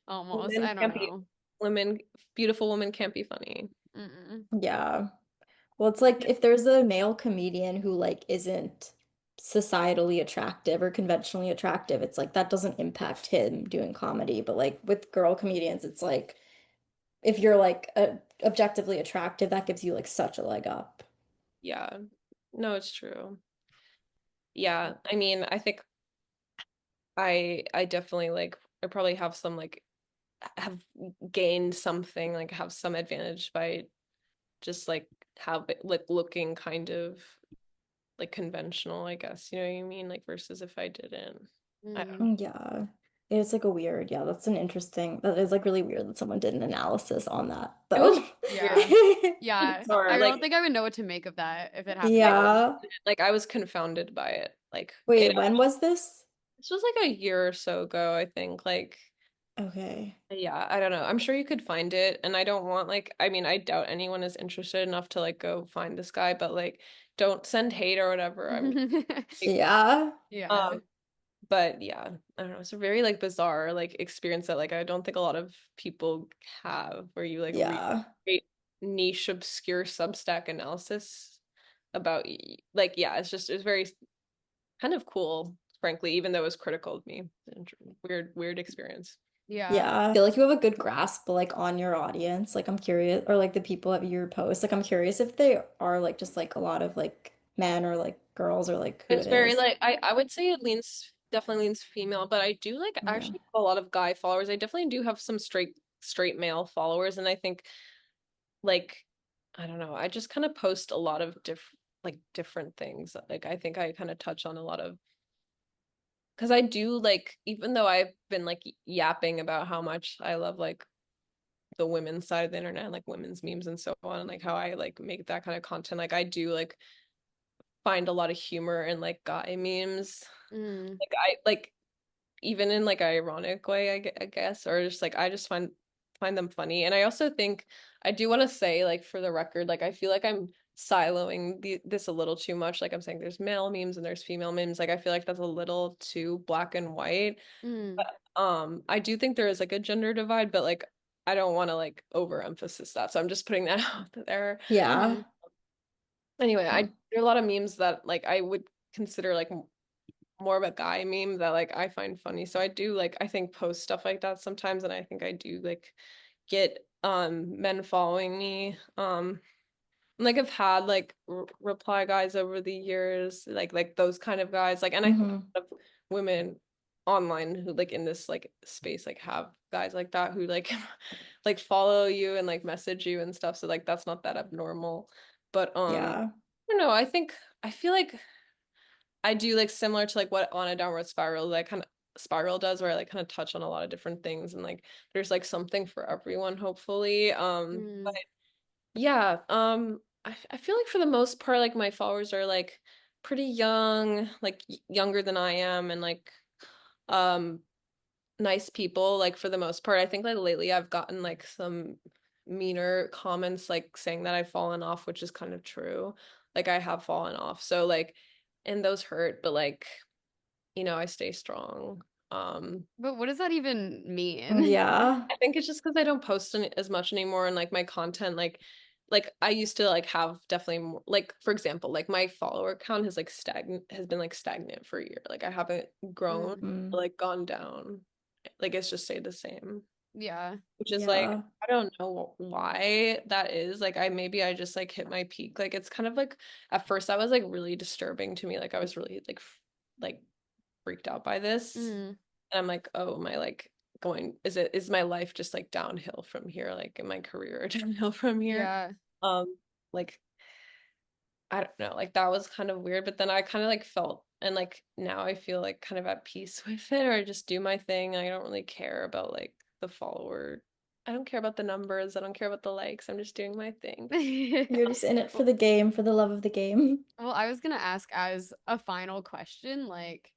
Almost. Women I don't can't be know. women, beautiful women can't be funny. Mm-mm. Yeah. Well, it's like if there's a male comedian who like isn't societally attractive or conventionally attractive, it's like that doesn't impact him doing comedy. But like with girl comedians, it's like if you're like objectively attractive, that gives you like such a leg up. Yeah. No, it's true. Yeah. I mean, I think I definitely like I probably have some like have gained something, like have some advantage by just like have it like looking kind of like conventional, I guess. You know what I mean? Like versus if I didn't. I don't know. Mm. Yeah. It's like a weird, yeah, that's an interesting, that is like really weird that someone did an analysis on that, It was though. weird. Yeah. Yeah. Bizarre. I don't Like think I would know what to make of that if it happened I again. Yeah. like I was confounded by it. Like Wait, it when was this? this was like a year or so ago, I think. Like Okay. yeah, I don't know. I'm sure you could find it, and I don't want like I mean, I doubt anyone is interested enough to like go find this guy, but like don't send hate or whatever. I'm just like, Yeah. Yeah. um but yeah, I don't know. It's a very like bizarre like experience that like I don't think a lot of people have where you like read Yeah. great niche obscure Substack analysis about like yeah, it's very kind of cool, frankly, even though it was critical of me. Weird experience. Yeah. Yeah. I feel like you have a good grasp like on your audience. Like I'm curious, or like the people at your post. Like I'm curious if they are like just like a lot of like men or like girls or like who It's it very is. like I would say it leans definitely leans female, but I do like Okay. actually have a lot of guy followers. I definitely do have some straight male followers, and I think like I don't know, I just kind of post a lot of different things. Like I think I kind of touch on a lot of because I do like even though I've been like yapping about how much I love like the women's side of the internet, like women's memes and so on, and like how I like make that kind of content, like I do like find a lot of humor in like guy memes. Mm. Like I like even in like an ironic way, I guess, or just like I just find them funny. And I also think I do want to say, like for the record, like I feel like I'm siloing this a little too much. Like I'm saying there's male memes and there's female memes. Like I feel like that's a little too black and white. Mm. But I do think there is like a gender divide, but like I don't want to like overemphasize that. So I'm just putting that out there. Yeah. Mm. Anyway, Huh. there are a lot of memes that like I would consider like more of a guy meme that like I find funny. So I do like I think post stuff like that sometimes, and I think I do like get men following me. Like I've had like reply guys over the years, like those kind of guys. Like and I think Hmm. a lot of women online who like in this like space like have guys like that who like like follow you and like message you and stuff. So like that's not that abnormal. But Yeah. I don't know, I feel like I do like similar to like what on a downward spiral like kind of spiral does where I like kind of touch on a lot of different things and like there's like something for everyone hopefully. But Mm. yeah, I feel like for the most part like my followers are like pretty young, like younger than I am and like um nice people like for the most part. I think like lately I've gotten like some meaner comments like saying that I've fallen off, which is kind of true. Like I have fallen off. So like and those hurt, but like I stay strong. But what does that even mean? Yeah. I think it's just because I don't post as much anymore and like my content like I used to like have definitely more like for example, like my follower count has been like stagnant for a year. Like I haven't grown Mm. Mm. or like gone down. Like it's just stayed the same. Yeah. Which is like Yeah. I don't know why that is. Like I just like hit my peak. Like it's kind of like at first that was like really disturbing to me. Like I was really like freaked out by this. Mm. And I'm like, oh, am I like going, is my life just like downhill from here? Like in my career downhill from here? Yeah. Like I don't know, like that was kind of weird, but then I kind of like felt and like now I feel like kind of at peace with it, or I just do my thing. I don't really care about like the follower. I don't care about the numbers. I don't care about the likes. I'm just doing my thing. You're just in it for the game, for the love of the game. Well, I was gonna ask as a final question, like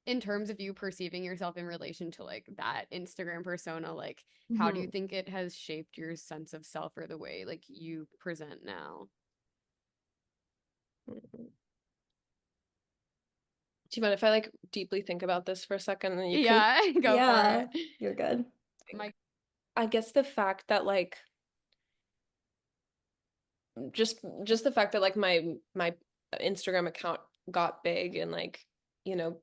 in terms of you perceiving yourself in relation to like that Instagram persona, like how do you Mhm. think it has shaped your sense of self or the way like you present now? Mhm. Do you mind if I like deeply think about this for a second and then you can Yeah, go for it. Yeah, you're good. My I guess the fact that like just the fact that like my Instagram account got big and like you know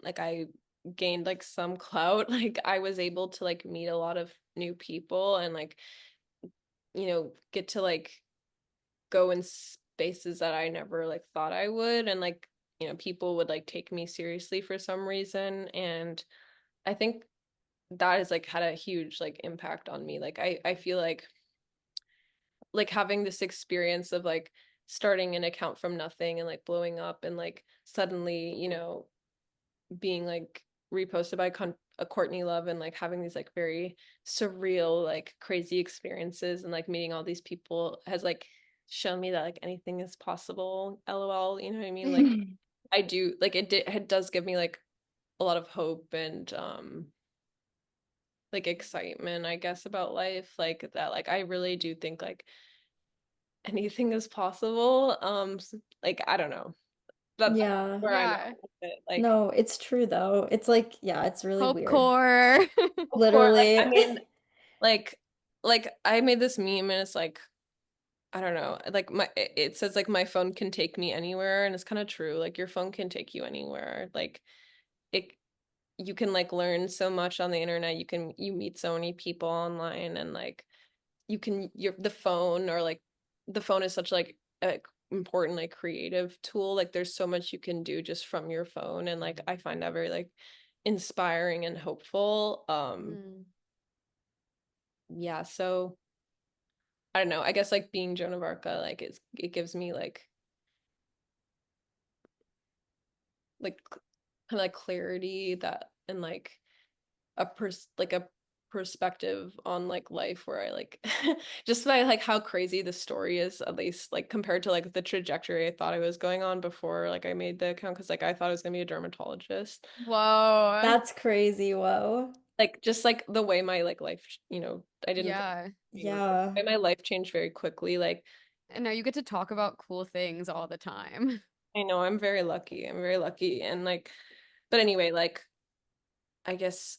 like I gained like some clout like I was able to like meet a lot of new people and like get to like go in spaces that I never like thought I would and like you know, people would like take me seriously for some reason. And I think that has like had a huge like impact on me. Like I feel like having this experience of like starting an account from nothing and like blowing up and like suddenly, you know, being like reposted by a Courtney Love and like having these like very surreal like crazy experiences and like meeting all these people has like shown me that like anything is possible, lol, you know what I mean? Like I do like it does give me like a lot of hope and like excitement, I guess, about life, like that like I really do think like anything is possible. Like I don't know, that's Yeah. where I'm at Yeah. with it. Like No, it's true though. It's like, yeah, it's really Hope weird. core. of course, like I Literally. mean, like I made this meme and it's like I don't know, like it says like my phone can take me anywhere, and it's kind of true. Like your phone can take you anywhere. Like it you can like learn so much on the internet. You meet so many people online, and like you can the phone, or like the phone is such like a important like creative tool. Like there's so much you can do just from your phone, and like I find that very like inspiring and hopeful. Mm. Yeah, so I don't know. I guess like being Joan of Arca, like it gives me like kind of like clarity that, and like a perspective on like life where I like just by like how crazy the story is, at least like compared to like the trajectory I thought I was going on before like I made the account, because like I thought I was gonna be a dermatologist. Whoa. That's crazy. Whoa. Like just like the way my like life, you know, I didn't think Yeah. Yeah. the way my life changed very quickly. Like And now you get to talk about cool things all the time. I know I'm very lucky. I'm very lucky. And like, but anyway, like I guess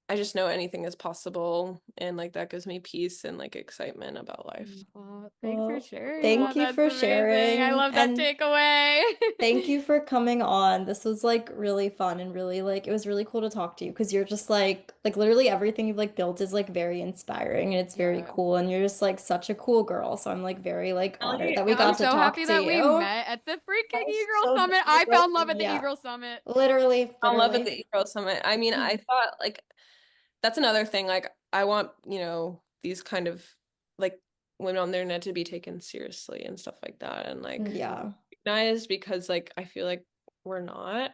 I just know anything is possible, and like that gives me peace and like excitement about life. Well, thanks for Well, sharing thank that. you That's for amazing. I sharing. love that And takeaway. thank you for coming on. This was like really fun and really like it was really cool to talk to you because you're just like literally everything you've like built is like very inspiring and it's very Yeah. cool and you're just like such a cool girl. So I'm like very like honored Really? that we I'm got to so talk happy to that we you. met at the freaking That's e-girl so summit. I found love at the Yeah, e-girl summit. literally, I love it, literally. the Eco Summit. I mean, I thought like that's another thing. Like I want, you know, these kind of like women on the internet to be taken seriously and stuff like that, and like Mhm. Yeah. recognized, because like I feel like we're not.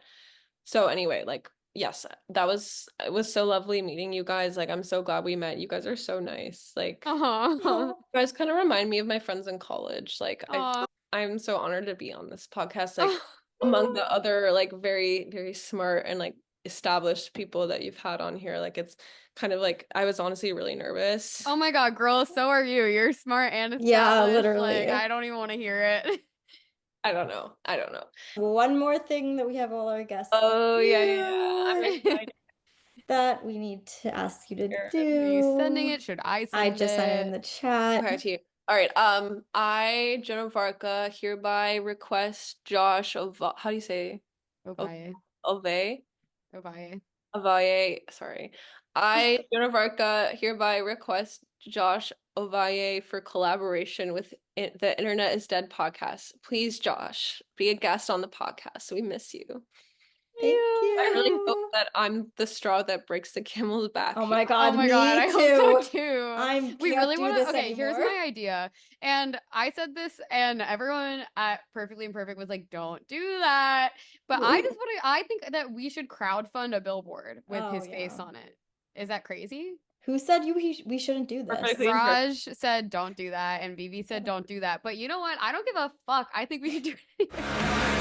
So anyway, like yes, it was so lovely meeting you guys. Like I'm so glad we met. You guys are so nice. Like Aw. Oh, you guys kind of remind me of my friends in college. Like Aw. I'm so honored to be on this podcast. Like Aw. among the other like very, very smart and like established people that you've had on here. Like it's kind of like I was honestly really nervous. Oh my God, girl, so are you. You're smart and yeah, established. Like, literally. I don't even want to hear it. I don't know. I don't know. One more thing that we have all our guests Oh yeah, yeah, yeah. I'm do excited. that we need to ask you to Are you sending do. it? Should I I send just sent it in it? the chat. Okay, to you. All right. I, Jenna Varka, hereby request Josh of how do you say Okay. Ove? Okay. Avaye, sorry. I, Jonah Varka, hereby request Josh Ovaye for collaboration with the Internet is Dead podcast. Please, Josh, be a guest on the podcast. We miss you. Thank I really Yeah. hope you. that I'm the straw that breaks the camel's back Oh here. my Oh God, my God, me I hope so too. too. I We can't really do want to. this Okay, here's anymore. my idea. And I said this, and everyone at Perfectly Imperfect was like, don't do that. But I just want to, I think that we should crowdfund a billboard with Oh his yeah. face on it. Is that crazy? Who said we shouldn't do this? Perfectly imperfect. Raj said, don't do that. And Vivi said, don't do that. But you know what? I don't give a fuck. I think we should do it anyway.